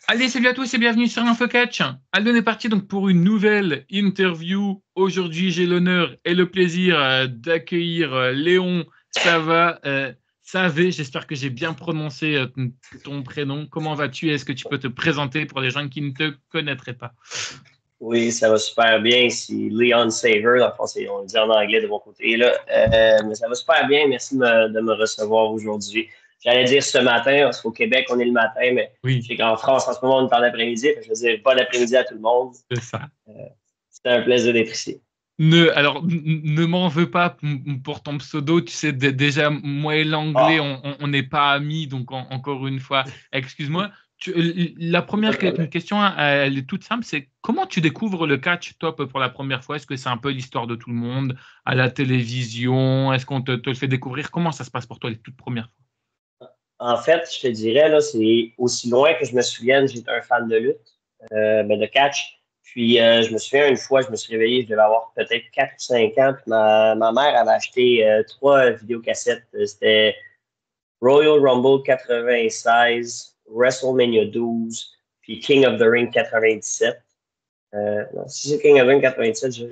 Allez, salut à tous et bienvenue sur InfoCatch. Aldon est parti donc pour une nouvelle interview. Aujourd'hui, j'ai l'honneur et le plaisir d'accueillir Léon Savé. J'espère que j'ai bien prononcé ton prénom. Comment vas-tu? Est-ce que tu peux te présenter pour les gens qui ne te connaîtraient pas? Oui, ça va super bien. C'est Leon Saver. Dans le fond, on le dit en anglais de mon côté. Là. Mais ça va super bien. Merci de me recevoir aujourd'hui. J'allais dire ce matin, parce qu'au Québec, on est le matin, mais je Oui, sais qu'en France, en ce moment, on est en après-midi. Je veux dire, bon après-midi à tout le monde. c'est ça. Euh, c'est un plaisir d'être ici. Ne m'en veux pas pour ton pseudo. Tu sais, déjà, moi et l'anglais, Ah, on n'est pas amis. Donc, encore une fois, excuse-moi. La pas première de problème. question, elle est toute simple. C'est comment tu découvres le catch top pour la première fois? Est-ce que c'est un peu l'histoire de tout le monde à la télévision? Est-ce qu'on te le fait découvrir? Comment ça se passe pour toi les toutes premières fois? En fait, je te dirais, là, c'est aussi loin que je me souvienne, j'étais un fan de lutte, de catch. Puis, je me souviens une fois, je me suis réveillé, je devais avoir peut-être 4 ou 5 ans. Puis, ma mère avait acheté 3 vidéocassettes. C'était Royal Rumble 96, WrestleMania 12, puis King of the Ring 97. Non, si c'est King of the Ring 97, je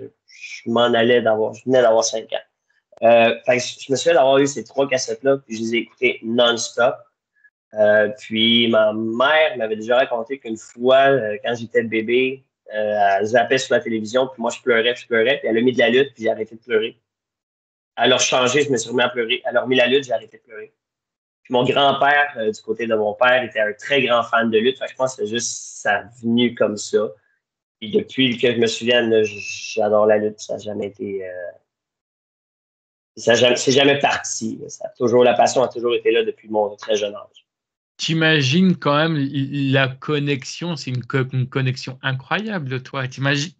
m'en allais d'avoir, je venais d'avoir 5 ans. Fait que je me souviens d'avoir eu ces 3 cassettes-là, puis je les ai écoutées non-stop. Puis ma mère m'avait déjà raconté qu'une fois, quand j'étais bébé, elle zappait sur la télévision, puis moi je pleurais, puis elle a mis de la lutte, puis j'ai arrêté de pleurer. Elle a changé, je me suis remis à pleurer. Elle a remis la lutte, j'ai arrêté de pleurer. Puis mon grand-père, du côté de mon père, était un très grand fan de lutte. Fait que je pense que c'est juste ça venu comme ça. Puis depuis que je me souviens, là, j'adore la lutte. Ça n'a jamais été. C'est jamais parti. Là. La passion a toujours été là depuis mon très jeune âge. T'imagines quand même la connexion, c'est une connexion incroyable, toi. T'imagines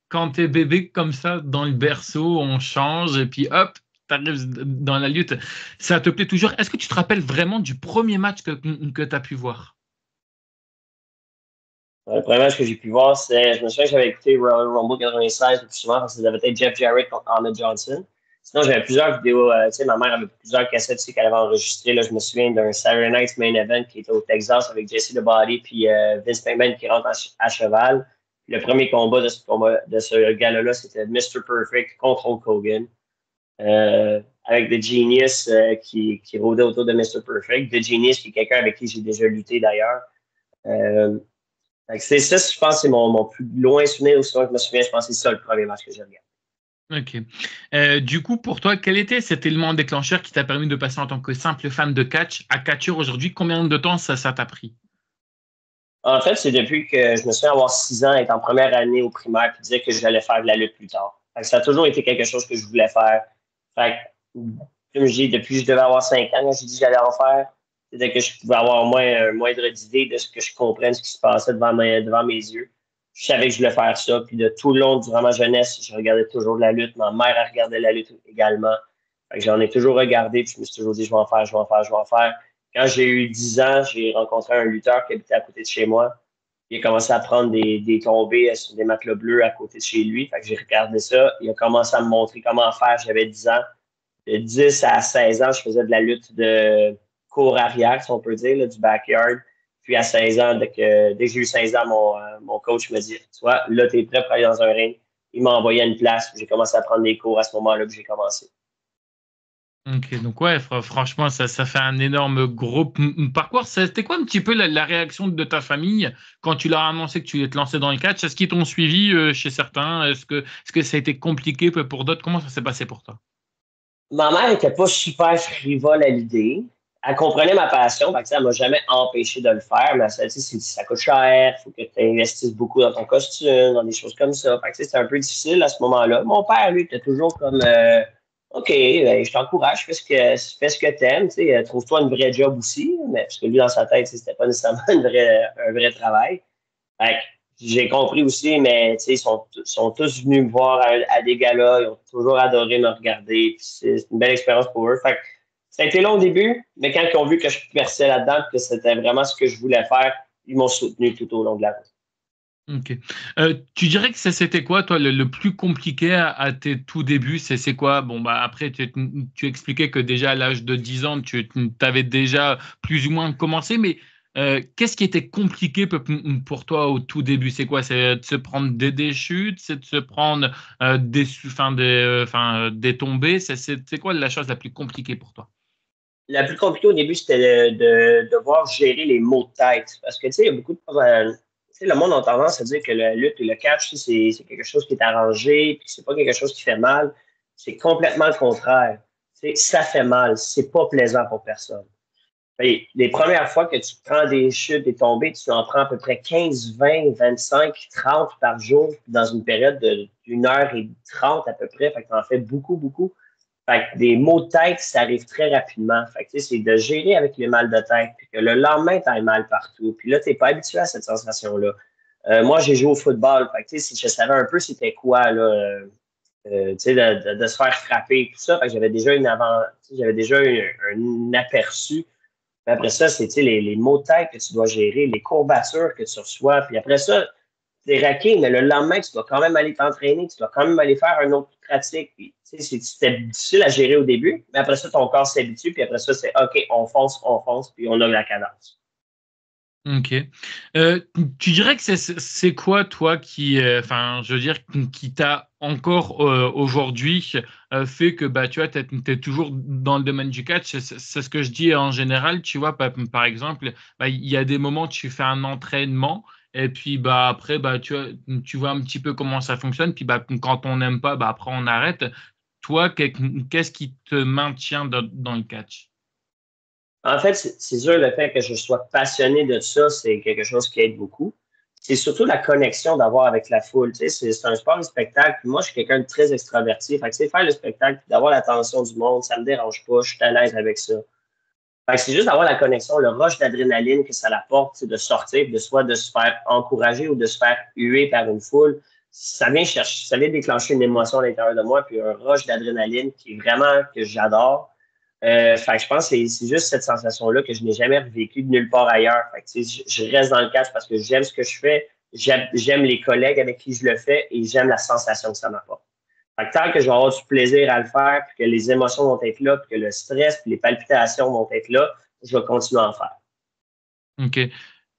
quand t'es bébé comme ça, dans le berceau, on change, et puis hop, t'arrives dans la lutte. Ça te plaît toujours. Est-ce que tu te rappelles vraiment du premier match que tu as pu voir? Le premier match que j'ai pu voir, c'est. Je me souviens que j'avais écouté Royal Rumble 96 le plus souvent parce que ça avait été Jeff Jarrett contre Ahmed Johnson. Sinon, j'avais plusieurs vidéos. Tu sais, ma mère avait plusieurs cassettes qu'elle avait enregistrées. Là, je me souviens d'un Saturday Night Main Event qui était au Texas avec Jesse The Body puis Vince McMahon qui rentre à cheval. Le premier combat de ce gars-là, c'était Mr. Perfect contre Hulk Hogan. Avec The Genius qui rôdait autour de Mr. Perfect. The Genius qui est quelqu'un avec qui j'ai déjà lutté d'ailleurs. Euh, c'est ça, je pense, c'est mon plus loin souvenir. Aussi loin que je me souviens, je pense que c'est ça le premier match que j'ai regardé. Ok. Du coup, pour toi, quel était cet élément déclencheur qui t'a permis de passer en tant que simple fan de catch à catcheur aujourd'hui? Combien de temps ça t'a pris? En fait, c'est depuis que je me souviens avoir 6 ans, être en première année au primaire, puis dire que j'allais faire de la lutte plus tard. Ça a toujours été quelque chose que je voulais faire. Fait que, comme je dis, depuis que je devais avoir 5 ans, quand j'ai dit que j'allais en faire, c'était que je pouvais avoir au moins un moindre d'idée de ce que je comprenne, ce qui se passait devant mes yeux. Je savais que je voulais faire ça. Puis de tout le long, durant ma jeunesse, je regardais toujours de la lutte. Ma mère a regardé la lutte également. Fait que j'en ai toujours regardé, puis je me suis toujours dit, je vais en faire, je vais en faire, je vais en faire. Quand j'ai eu 10 ans, j'ai rencontré un lutteur qui habitait à côté de chez moi. Il a commencé à prendre des tombées sur des matelas bleus à côté de chez lui. Fait que j'ai regardé ça. Il a commencé à me montrer comment faire. J'avais 10 ans. De 10 à 16 ans, je faisais de la lutte de cour arrière, si on peut dire, là, du backyard. Puis à 16 ans, dès que j'ai eu 16 ans, mon coach me dit, tu vois, là, tu es prêt pour aller dans un ring. Il m'a envoyé à une place. J'ai commencé à prendre des cours à ce moment-là que j'ai commencé. Ok, donc ouais, franchement, ça fait un énorme gros parcours. C'était quoi un petit peu la réaction de ta famille quand tu leur as annoncé que tu allais te lancer dans le catch? Est-ce qu'ils t'ont suivi chez certains? Est-ce que ça a été compliqué pour d'autres? Comment ça s'est passé pour toi? Ma mère n'était pas super frivole à l'idée. Elle comprenait ma passion, fait que, ça ne m'a jamais empêché de le faire, mais ça, ça coûte cher, il faut que tu investisses beaucoup dans ton costume, dans des choses comme ça. Fait que, c'était un peu difficile à ce moment-là. Mon père, lui, était toujours comme OK, ben, je t'encourage, fais ce que t'aimes, trouve-toi une vraie job aussi, mais parce que lui, dans sa tête, c'était pas nécessairement un vrai travail. Fait que j'ai compris aussi, mais sont tous venus me voir à des galas. Ils ont toujours adoré me regarder. Puis c'est une belle expérience pour eux. Fait que ça a été long au début, mais quand ils ont vu que je perçais là-dedans, que c'était vraiment ce que je voulais faire, ils m'ont soutenu tout au long de la route. Ok. Tu dirais que c'était quoi, toi, le plus compliqué à tes tout débuts? C'est quoi? Bon, bah après, tu expliquais que déjà à l'âge de 10 ans, tu avais déjà plus ou moins commencé, mais Qu'est-ce qui était compliqué pour toi au tout début? C'est quoi? C'est de se prendre des chutes? C'est de se prendre des tombées? C'est quoi la chose la plus compliquée pour toi? La plus compliquée au début, c'était de devoir gérer les maux de tête. Parce que, tu sais, il y a beaucoup de... tu sais, le monde a tendance à dire que la lutte et le catch, tu sais, c'est quelque chose qui est arrangé, puis c'est pas quelque chose qui fait mal. C'est complètement le contraire. Tu sais, ça fait mal. C'est pas plaisant pour personne. Et les premières fois que tu prends des chutes, des tombées, tu en prends à peu près 15, 20, 25, 30 par jour dans une période d'une heure et 30 à peu près. Fait que tu en fais beaucoup, beaucoup. Fait que des maux de tête, ça arrive très rapidement. Fait que, tu sais, c'est de gérer avec les mal de tête, puis que le lendemain, tu as mal partout. Puis là, tu n'es pas habitué à cette sensation-là. Moi, j'ai joué au football. Fait que, tu sais, je savais un peu c'était quoi, là, tu sais, de se faire frapper, tout ça. Fait que j'avais déjà un aperçu. Puis après ça, c'est, tu sais, les maux de tête que tu dois gérer, les courbatures que tu reçois. Puis après ça, t'es raqué, mais le lendemain, tu dois quand même aller t'entraîner, tu dois quand même aller faire une autre pratique. Puis, c'était difficile à gérer au début, mais après ça, ton corps s'habitue, puis après ça, c'est OK, on fonce, puis on a la cadence. OK. Tu dirais que c'est quoi, toi, je veux dire, qui t'a encore aujourd'hui fait que bah, tu vois, tu es toujours dans le domaine du catch. C'est ce que je dis en général. Tu vois, par exemple, bah, il y a des moments où tu fais un entraînement et puis bah, après, bah, tu vois un petit peu comment ça fonctionne. Puis bah, quand on n'aime pas, bah, après, on arrête. Toi, qu'est-ce qui te maintient dans le catch? En fait, c'est sûr, le fait que je sois passionné de ça, c'est quelque chose qui aide beaucoup. C'est surtout la connexion d'avoir avec la foule. Tu sais, c'est un sport de spectacle. Puis moi, je suis quelqu'un de très extraverti. Fait que, tu sais, faire le spectacle, puis d'avoir l'attention du monde, ça me dérange pas. Je suis à l'aise avec ça. Fait que c'est juste d'avoir la connexion, le rush d'adrénaline que ça apporte, de sortir, de soit de se faire encourager ou de se faire huer par une foule. Ça vient déclencher une émotion à l'intérieur de moi, puis un rush d'adrénaline qui est vraiment que j'adore. Fait que je pense que c'est juste cette sensation-là que je n'ai jamais revécue de nulle part ailleurs. Fait que, tu sais, je reste dans le catch parce que j'aime ce que je fais, j'aime les collègues avec qui je le fais et j'aime la sensation que ça m'apporte. Fait que tant que je vais avoir du plaisir à le faire, puis que les émotions vont être là, puis que le stress, puis les palpitations vont être là, je vais continuer à en faire. OK.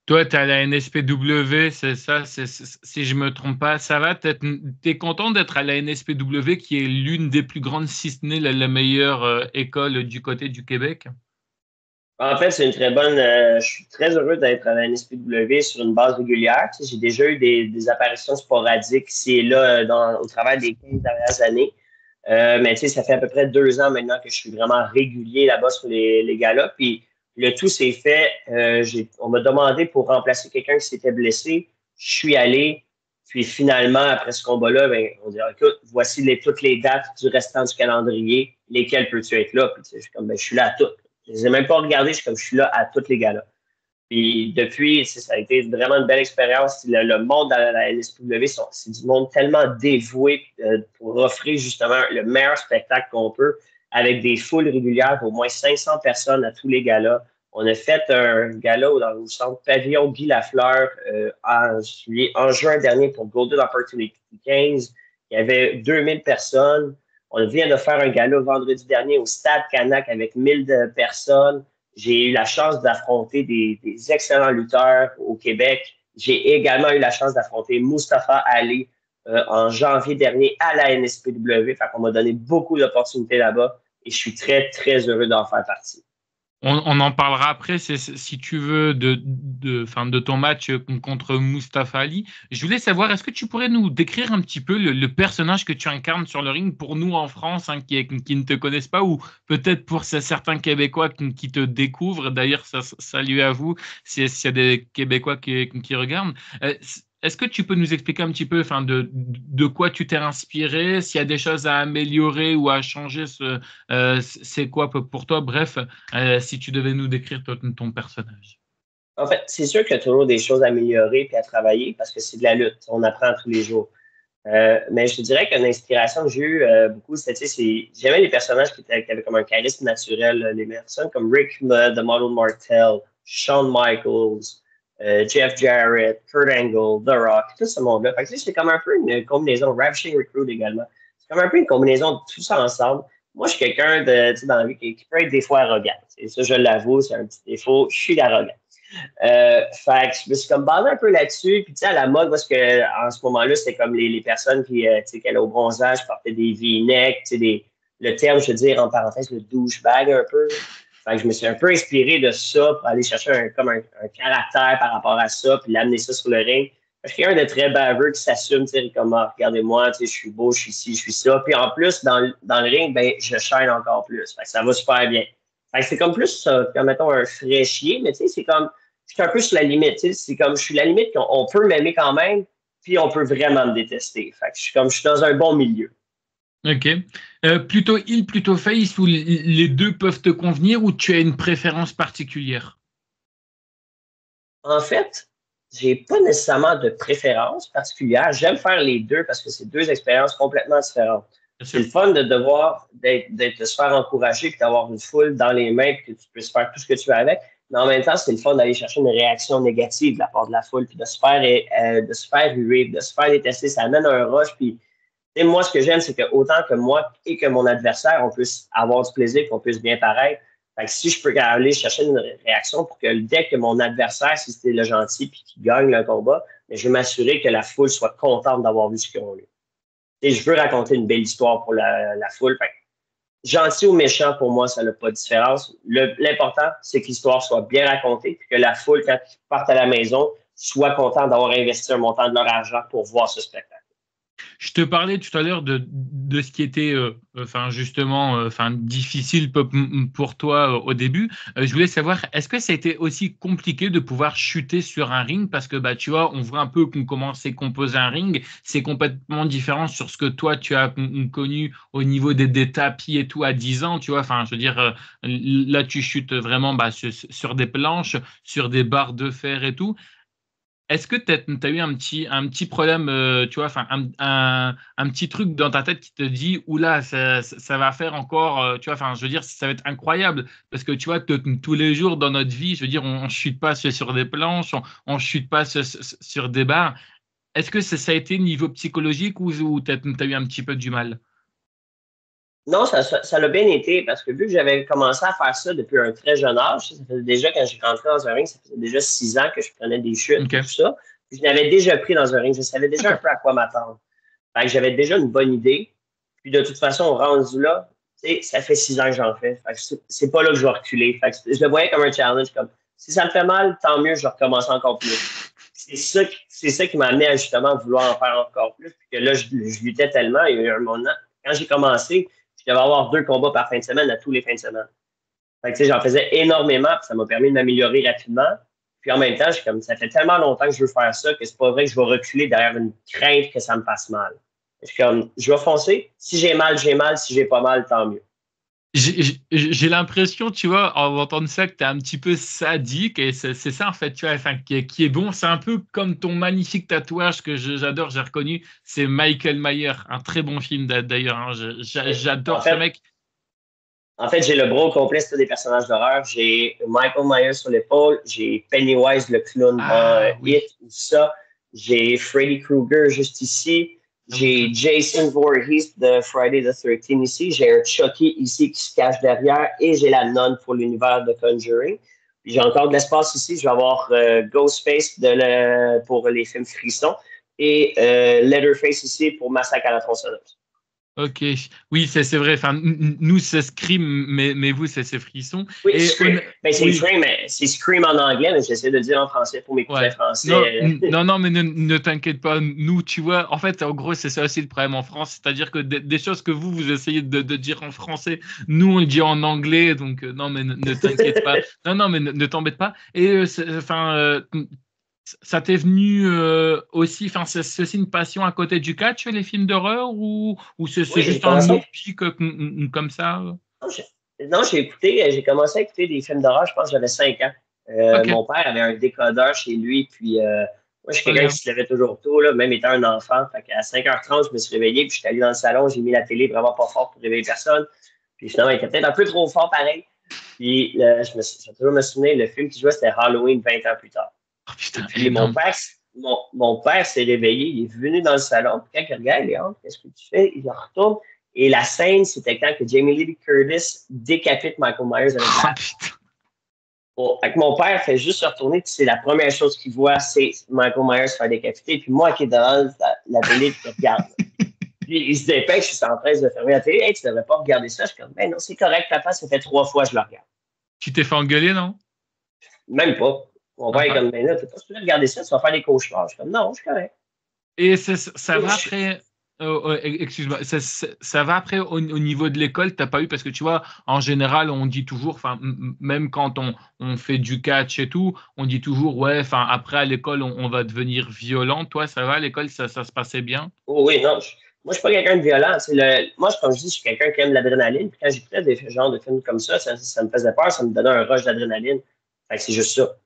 Toi, tu as la NSPW, c'est ça, si je me trompe pas, ça va, t'es content d'être à la NSPW qui est l'une des plus grandes, si ce n'est la meilleure école du côté du Québec? En fait, c'est une très bonne. Je suis très heureux d'être à la NSPW sur une base régulière. Tu sais, j'ai déjà eu des apparitions sporadiques ici et là au travers des 15 dernières années. Mais tu sais, ça fait à peu près 2 ans maintenant que je suis vraiment régulier là-bas sur les galas. Puis le tout s'est fait. On m'a demandé pour remplacer quelqu'un qui s'était blessé. Je suis allé. Puis finalement, après ce combat-là, ben, on dit écoute, voici toutes les dates du restant du calendrier. Lesquelles peux-tu être là? Puis tu sais, je suis comme ben, je suis là à toutes. Je les ai même pas regardées. Je suis là à toutes les galas. Puis depuis, ça a été vraiment une belle expérience. Le monde à la LSPW, c'est du monde tellement dévoué pour offrir justement le meilleur spectacle qu'on peut avec des foules régulières d'au moins 500 personnes à tous les galas. On a fait un gala dans le centre Pavillon Guy Lafleur en juin dernier pour Golden Opportunity 15. Il y avait 2000 personnes. On vient de faire un gala vendredi dernier au Stade Canac avec 1000 personnes. J'ai eu la chance d'affronter des excellents lutteurs au Québec. J'ai également eu la chance d'affronter Mustafa Ali en janvier dernier à la NSPW. Fait qu'on m'a donné beaucoup d'opportunités là-bas et je suis très, très heureux d'en faire partie. On en parlera après, si tu veux, de ton match contre Mustafa Ali. Je voulais savoir, est-ce que tu pourrais nous décrire un petit peu le personnage que tu incarnes sur le ring pour nous en France, hein, qui ne te connaissent pas, ou peut-être pour certains Québécois qui te découvrent. D'ailleurs, salut à vous, s'il y a des Québécois qui regardent. Est-ce que tu peux nous expliquer un petit peu de quoi tu t'es inspiré, s'il y a des choses à améliorer ou à changer, c'est quoi pour toi? Bref, si tu devais nous décrire ton personnage. En fait, c'est sûr qu'il y a toujours des choses à améliorer et à travailler parce que c'est de la lutte. On apprend tous les jours. Mais je te dirais qu'une inspiration que j'ai eue beaucoup, j'aimais les personnages qui avaient comme un charisme naturel. Les personnes comme Rick The Model Martel, Shawn Michaels, Jeff Jarrett, Kurt Angle, The Rock, tout ce monde-là. Fait que, c'est comme un peu une combinaison, Ravishing Recruit également. C'est comme un peu une combinaison de tout ça ensemble. Moi, je suis quelqu'un dans la vie qui peut être des fois arrogant. Et ça, je l'avoue, c'est un petit défaut. Je suis arrogant. Fait que je me suis comme basé un peu là-dessus. Puis, tu sais, à la mode, parce que en ce moment-là, c'était comme les personnes qui, tu sais, qui allaient au bronzage, portaient des V-necks, tu sais, le terme, je veux dire, en parenthèse, le douchebag un peu. Fait que je me suis un peu inspiré de ça pour aller chercher un caractère par rapport à ça, puis l'amener ça sur le ring. Je suis quelqu'un de très baveux qui s'assume, tu sais, comme, ah, regardez-moi, tu sais, je suis beau, je suis ci, je suis ça. Puis en plus, dans le ring, ben, je shine encore plus. Fait que ça va super bien. Fait que c'est comme plus, comme, mettons, un fraîchier, mais tu sais, c'est comme, je suis un peu sur la limite, tu sais, c'est comme, je suis la limite qu'on peut m'aimer quand même, puis on peut vraiment me détester. Fait que je suis dans un bon milieu. Ok. Plutôt heel, plutôt face, ou les deux peuvent te convenir, ou tu as une préférence particulière? En fait, j'ai pas nécessairement de préférence particulière. J'aime faire les deux parce que c'est deux expériences complètement différentes. Bien C'est sûr. le fun de devoir de se faire encourager puis d'avoir une foule dans les mains puis que tu puisses faire tout ce que tu veux avec. Mais en même temps, c'est le fun d'aller chercher une réaction négative de la part de la foule puis de se faire huer, de se faire détester. Ça amène un rush. Puis, tu sais, moi, ce que j'aime, c'est que autant que moi et que mon adversaire, on puisse avoir du plaisir, qu'on puisse bien paraître. Fait que si je peux aller chercher une réaction pour que dès que mon adversaire, si c'était le gentil puis qu'il gagne le combat, mais je veux m'assurer que la foule soit contente d'avoir vu ce qu'ils ont eu. Et je veux raconter une belle histoire pour la foule. Fait que, gentil ou méchant, pour moi, ça n'a pas de différence. L'important, c'est que l'histoire soit bien racontée puis que la foule, quand ils partent à la maison, soit contente d'avoir investi un montant de leur argent pour voir ce spectacle. Je te parlais tout à l'heure de ce qui était, enfin justement, enfin difficile pour toi au début. Je voulais savoir, est-ce que ça a été aussi compliqué de pouvoir chuter sur un ring parce que bah tu vois, on voit un peu comment c'est composé un ring, c'est complètement différent sur ce que toi tu as connu au niveau des tapis et tout à 10 ans, tu vois. Enfin, je veux dire, là tu chutes vraiment bah, sur des planches, sur des barres de fer et tout. Est-ce que tu as eu un petit problème, tu vois, enfin, un petit truc dans ta tête qui te dit, oula, ça va faire encore, tu vois, enfin, je veux dire, ça va être incroyable. Parce que, tu vois, tous les jours dans notre vie, je veux dire, on ne chute pas sur des planches, on ne chute pas sur des barres. Est-ce que ça a été niveau psychologique ou tu as eu un petit peu du mal? Non, ça l'a bien été parce que vu que j'avais commencé à faire ça depuis un très jeune âge, ça faisait déjà quand j'ai rentré dans un ring, ça faisait déjà 6 ans que je prenais des chutes Ok, et tout ça. Puis je l'avais déjà pris dans un ring, je savais déjà un d'accord. peu à quoi m'attendre. Fait que j'avais déjà une bonne idée. Puis de toute façon, rendu là, tu sais, ça fait 6 ans que j'en fais. Fait que c'est pas là que je vais reculer. Fait que je le voyais comme un challenge, comme si ça me fait mal, tant mieux, je vais recommencer encore plus. C'est ça qui m'a amené à justement vouloir en faire encore plus. Puis que là, je luttais tellement, il y a eu un moment, quand j'ai commencé, je devais avoir 2 combats par fin de semaine à tous les fins de semaine. Fait que, tu sais, j'en faisais énormément, puis ça m'a permis de m'améliorer rapidement. Puis en même temps, comme, ça fait tellement longtemps que je veux faire ça que c'est pas vrai que je vais reculer derrière une crainte que ça me fasse mal. Je suis comme, je vais foncer. Si j'ai mal, j'ai mal. Si j'ai pas mal, tant mieux. J'ai l'impression, tu vois, en entendant ça, que tu es un petit peu sadique et c'est ça, en fait, tu vois, enfin, qui est bon. C'est un peu comme ton magnifique tatouage que j'adore, j'ai reconnu. C'est Michael Myers, un très bon film d'ailleurs. Hein. En J'adore ce fait, mec. en fait, j'ai le bras au complet sur des personnages d'horreur. J'ai Michael Myers sur l'épaule. J'ai Pennywise, le clown dans Ah oui, It, ou ça. J'ai Freddy Krueger juste ici. ah oui, ça. J'ai Jason Voorhees de Friday the 13 ici. J'ai un Chucky ici qui se cache derrière. Et j'ai la nonne pour l'univers de Conjuring. Puis j'ai encore de l'espace ici. Je vais avoir Ghostface pour les films frissons. Et Leatherface ici pour Massacre à la tronçonneuse. Ok, oui, c'est vrai. Enfin, nous, c'est Scream, mais vous, c'est Frisson. Oui, Et Scream. Ben, oui, c'est Scream en anglais, mais j'essaie de le dire en français pour mes cousins ouais. Non, français. non, mais ne t'inquiète pas. Nous, tu vois, en fait, en gros, c'est ça aussi le problème en France. C'est-à-dire que des choses que vous essayez de dire en français, nous, on le dit en anglais. Donc, non, mais ne t'inquiète pas. Non, non, mais ne t'embête pas. Et, enfin, ça t'est venu aussi, enfin, c'est aussi une passion à côté du catch, les films d'horreur, ou c'est Oui, j'ai juste un commencé. hobby comme ça? Non, j'ai commencé à écouter des films d'horreur, je pense que j'avais 5 ans. Ok, Mon père avait un décodeur chez lui, puis moi, je suis quelqu'un regarde. qui se levait toujours tôt, là, même étant un enfant. Fait qu'à 5h30, je me suis réveillé, puis je suis allé dans le salon, j'ai mis la télé vraiment pas fort pour réveiller personne. Puis finalement, il était peut-être un peu trop fort pareil. Puis je vais toujours me souvenir, le film qui jouait, c'était Halloween 20 ans plus tard. Oh Et putain, puis énorme. mon père s'est réveillé, il est venu dans le salon, puis quand il regarde, Léon, qu'est-ce que tu fais? Il retourne. Et la scène, c'était quand que Jamie Lee Curtis décapite Michael Myers avec Oh la hache. putain. Avec mon père, fait juste se retourner, puis c'est la première chose qu'il voit, c'est Michael Myers se faire décapiter, puis moi qui est devant la télé, qui regarde. Puis il se dépêche, il s'empresse de fermer la télé. Hey, tu devrais pas regarder ça. Je suis comme, ben non, c'est correct, papa, ça fait 3 fois que je le regarde. Tu t'es fait engueuler, non? Même pas. Mon père est comme, ben là, t'es pas supposé regarder ça, tu vas faire des cauchemars. Je suis comme, non, je suis correct. Et ça va après, excuse-moi, ça va après au niveau de l'école, t'as pas eu, parce que tu vois, en général, on dit toujours, enfin, même quand on fait du catch et tout, on dit toujours, ouais, enfin, après à l'école, on va devenir violent. Toi, ça va, à l'école, ça se passait bien? Oh, oui, non, moi, je suis pas quelqu'un de violent. Moi, comme je dis, je suis quelqu'un qui aime l'adrénaline. Puis quand j'écoutais des genres de films comme ça me faisait peur, ça me donnait un rush d'adrénaline. Fait que c'est juste ça.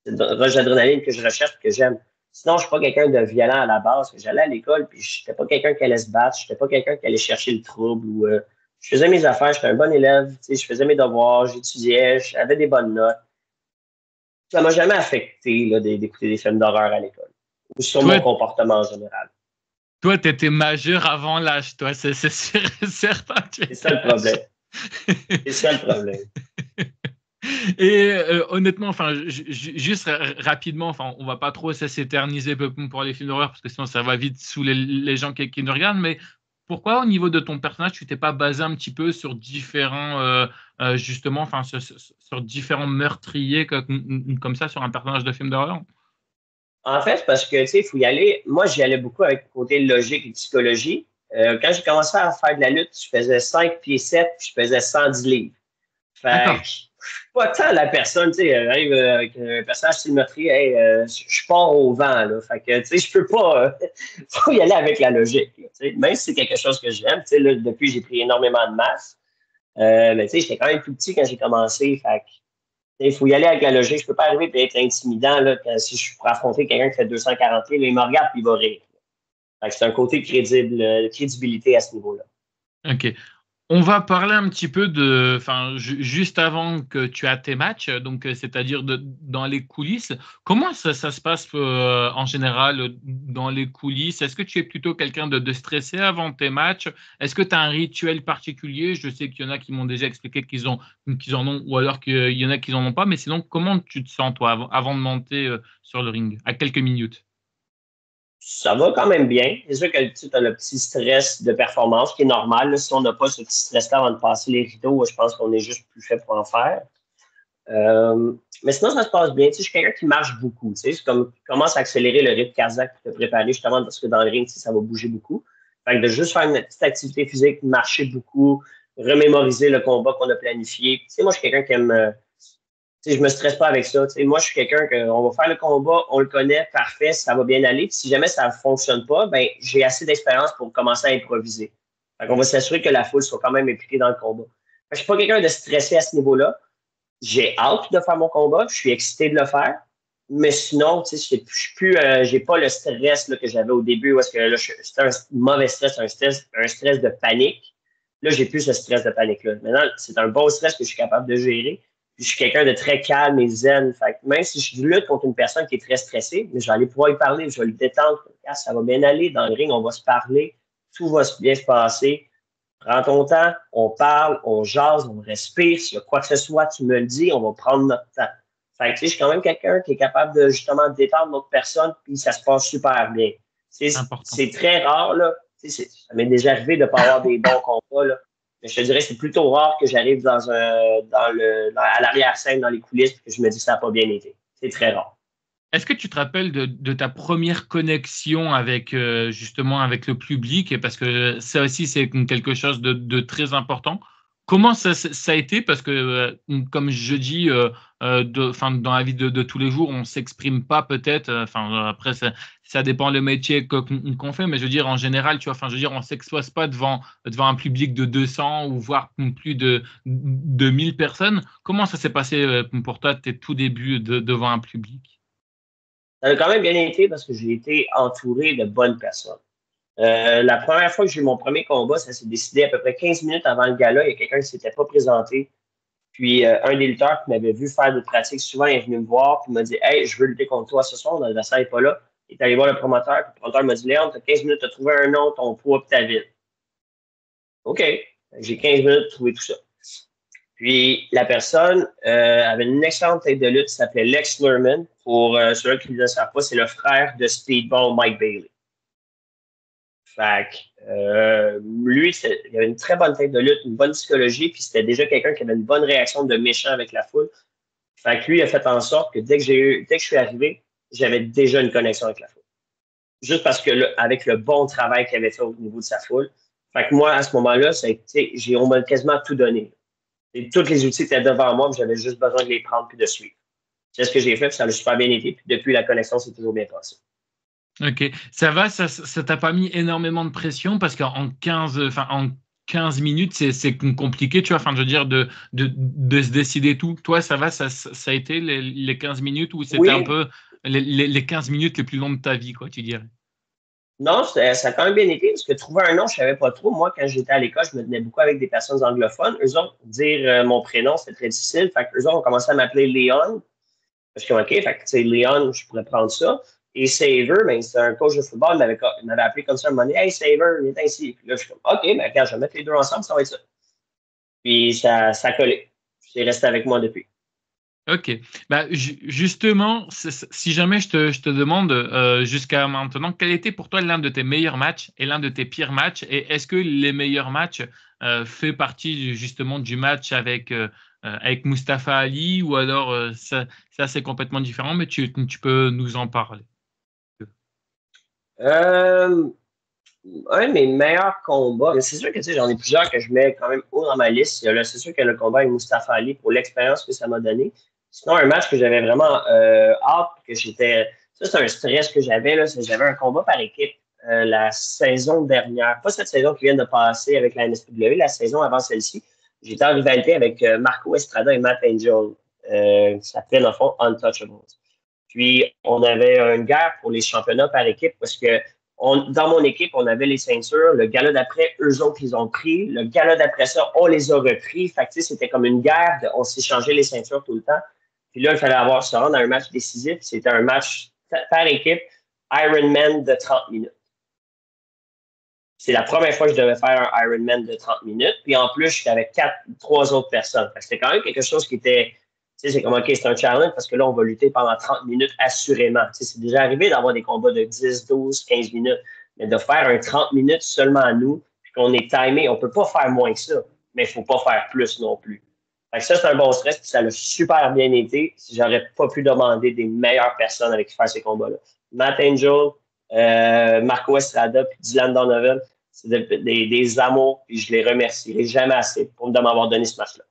C'est le rush d'adrénaline que je recherche et que j'aime. Sinon, je suis pas quelqu'un de violent à la base. J'allais à l'école, puis je n'étais pas quelqu'un qui allait se battre. Je n'étais pas quelqu'un qui allait chercher le trouble. Je faisais mes affaires, j'étais un bon élève. Je faisais mes devoirs, j'étudiais, j'avais des bonnes notes. Ça m'a jamais affecté là, d'écouter des films d'horreur à l'école. Ou sur mon comportement en général. Toi, tu étais majeur avant l'âge, toi, c'est sûr et certain. C'est ça le problème. C'est ça le problème. Et honnêtement, enfin, juste rapidement, enfin, on va pas trop s'éterniser pour les films d'horreur parce que sinon ça va vite sous les gens qui nous regardent. Mais pourquoi, au niveau de ton personnage, tu t'es pas basé un petit peu sur différents, justement, enfin, sur différents meurtriers comme ça sur un personnage de film d'horreur? En fait, parce que, tu sais, il faut y aller. Moi, j'y allais beaucoup avec le côté logique et psychologie. Quand j'ai commencé à faire de la lutte, je faisais 5 pieds 7, puis je faisais 110 livres. Fait que, je suis pas tant la personne, tu sais, arrive avec un personnage style meurtrier, hey, je pars au vent, là. Fait que, tu sais, je peux pas, faut y aller avec la logique, là, même si c'est quelque chose que j'aime, tu sais, là, depuis, j'ai pris énormément de masse. Mais, tu sais, j'étais quand même tout petit quand j'ai commencé, fait que, il faut y aller avec la logique. Je peux pas arriver et être intimidant, là, si je suis pour affronter quelqu'un qui fait 240 livres, il me regarde et il va rire. Fait que c'est un côté crédible, crédibilité à ce niveau-là. OK. On va parler un petit peu de, enfin, juste avant que tu aies tes matchs, donc c'est-à-dire dans les coulisses. Comment ça se passe en général dans les coulisses? Est-ce que tu es plutôt quelqu'un de stressé avant tes matchs? Est-ce que tu as un rituel particulier? Je sais qu'il y en a qui m'ont déjà expliqué qu'ils en ont, ou alors qu'il y en a qui n'en ont pas. Mais sinon, comment tu te sens toi avant de monter sur le ring à quelques minutes? Ça va quand même bien. C'est sûr que tu as le petit stress de performance qui est normal. Là. Si on n'a pas ce petit stress-là avant de passer les rideaux, je pense qu'on est juste plus fait pour en faire. Mais sinon, ça se passe bien. Tu sais, je suis quelqu'un qui marche beaucoup. Tu sais, c'est comme commence à accélérer le rythme cardiaque pour te préparer justement parce que dans le ring, tu sais, ça va bouger beaucoup. Fait que de juste faire une petite activité physique, marcher beaucoup, remémoriser le combat qu'on a planifié. Tu sais, moi, je suis quelqu'un qui aime. Tu sais, je me stresse pas avec ça. Tu sais, moi, je suis quelqu'un on va faire le combat, on le connaît, parfait, ça va bien aller. Puis si jamais ça ne fonctionne pas, ben j'ai assez d'expérience pour commencer à improviser. Fait qu'on va s'assurer que la foule soit quand même impliquée dans le combat. Fait que je suis pas quelqu'un de stressé à ce niveau-là. J'ai hâte de faire mon combat, je suis excité de le faire. Mais sinon, tu sais, je suis plus, j'ai pas le stress là, que j'avais au début, où est-ce que là, c'était un mauvais stress, un stress de panique. Là, j'ai plus ce stress de panique-là. Maintenant, c'est un bon stress que je suis capable de gérer. Puis je suis quelqu'un de très calme et zen. Fait que même si je lutte contre une personne qui est très stressée, mais je vais aller pouvoir y parler, je vais le détendre. Ah, ça va bien aller. Dans le ring, on va se parler. Tout va bien se passer. Prends ton temps, on parle, on jase, on respire. S'il y a quoi que ce soit, tu me le dis, on va prendre notre temps. Fait que, tu sais, je suis quand même quelqu'un qui est capable de justement détendre l'autre personne, puis ça se passe super bien. C'est très rare, là. Ça m'est déjà arrivé de ne pas avoir des bons combats, là. Mais je te dirais que c'est plutôt rare que j'arrive à l'arrière-scène, dans les coulisses, et que je me dis que ça n'a pas bien été. C'est très rare. Est-ce que tu te rappelles de ta première connexion avec justement avec le public? Parce que ça aussi, c'est quelque chose de très important. Comment ça a été? Parce que, comme je dis, dans la vie de tous les jours, on ne s'exprime pas peut-être. Après, ça dépend le métier qu'on fait, mais je veux dire, en général, tu vois, je veux dire, on ne s'expose pas devant un public de 200 ou voire plus de 1000 personnes. Comment ça s'est passé pour toi, tes tout débuts devant un public? Ça a quand même bien été parce que j'ai été entouré de bonnes personnes. La première fois que j'ai eu mon premier combat, ça s'est décidé à peu près 15 minutes avant le gala. Il y a quelqu'un qui ne s'était pas présenté. Puis un des lutteurs qui m'avait vu faire des pratiques, souvent, il est venu me voir et m'a dit « Hey, je veux lutter contre toi ce soir, mon adversaire n'est pas là. » Il est allé voir le promoteur. Puis le promoteur m'a dit « Léon, tu as 15 minutes, tu as trouvé un nom, ton poids et ta ville. » OK. J'ai 15 minutes pour trouver tout ça. Puis la personne avait une excellente tête de lutte qui s'appelait Lex Luhrmann. Pour ceux qui ne le savent pas, c'est le frère de Speedball Mike Bailey. Fait que, lui, il avait une très bonne tête de lutte, une bonne psychologie, puis c'était déjà quelqu'un qui avait une bonne réaction de méchant avec la foule. Fait que lui, il a fait en sorte que dès que je suis arrivé, j'avais déjà une connexion avec la foule. Juste parce que avec le bon travail qu'il avait fait au niveau de sa foule. Fait que moi, à ce moment-là, on m'a quasiment tout donné. Et tous les outils étaient devant moi, j'avais juste besoin de les prendre puis de suivre. C'est ce que j'ai fait, puis ça a super bien été. Puis depuis, la connexion s'est toujours bien passée. Ok, ça va, ça t'a pas mis énormément de pression parce qu'en 15 minutes, c'est compliqué, tu vois, enfin, je veux dire, de se décider tout. Toi, ça va, ça a été les 15 minutes ou c'était un peu les 15 minutes les plus longues de ta vie, quoi, tu dirais? Non, ça a quand même bien été, parce que trouver un nom, je ne savais pas trop. Moi, quand j'étais à l'école, je me tenais beaucoup avec des personnes anglophones. Eux autres, dire mon prénom, c'était très difficile. Fait qu'eux autres ont commencé à m'appeler Léon. Parce que, OK, fait que, tu sais, Léon, je pourrais prendre ça. Et Saver, ben, c'est un coach de football, il m'avait appelé comme ça, il m'a dit, Hey, Saver, viens ici. Puis là, je suis comme, OK, ben, regarde, je vais mettre les deux ensemble, ça va être ça. Puis ça a collé. C'est resté avec moi depuis. Ok. Bah, justement, si jamais je te demande jusqu'à maintenant, quel était pour toi l'un de tes meilleurs matchs et l'un de tes pires matchs? Et est-ce que les meilleurs matchs fait partie justement du match avec Mustafa Ali ou alors ça c'est complètement différent, mais tu peux nous en parler. Euh, un de mes meilleurs combats, c'est sûr que tu sais, j'en ai plusieurs que je mets quand même haut dans ma liste. C'est sûr qu'il y a le combat avec Mustafa Ali pour l'expérience que ça m'a donné. Sinon, un match que j'avais vraiment hâte, que j'étais. Ça, c'est un stress que j'avais, là. J'avais un combat par équipe la saison dernière. Pas cette saison qui vient de passer avec la NSPW, la saison avant celle-ci. J'étais en rivalité avec Marco Estrada et Matt Angel. Ça s'appelait, dans le fond, Untouchables. Puis, on avait une guerre pour les championnats par équipe parce que dans mon équipe, on avait les ceintures. Le gala d'après, eux autres, ils ont pris. Le gala d'après ça, on les a repris. Fait que, c'était comme une guerre. On s'échangeait les ceintures tout le temps. Puis là, il fallait se rendre à un match décisif. C'était un match par équipe, Ironman de 30 minutes. C'est la première fois que je devais faire un Ironman de 30 minutes. Puis en plus, j'étais avec 3 autres personnes. Fait que c'était quand même quelque chose qui était. Tu sais, c'est comme, OK, c'est un challenge parce que là, on va lutter pendant 30 minutes assurément. Tu sais, c'est déjà arrivé d'avoir des combats de 10, 12, 15 minutes. Mais de faire un 30 minutes seulement à nous, puis qu'on est timé, on ne peut pas faire moins que ça. Mais il ne faut pas faire plus non plus. Fait que ça, c'est un bon stress, puis ça a super bien été. J'aurais pas pu demander des meilleures personnes avec qui faire ces combats-là. Matt Angel, Marco Estrada, puis Dylan Donovan, c'est des amours, puis je les remercierai jamais assez de m'avoir donné ce match-là.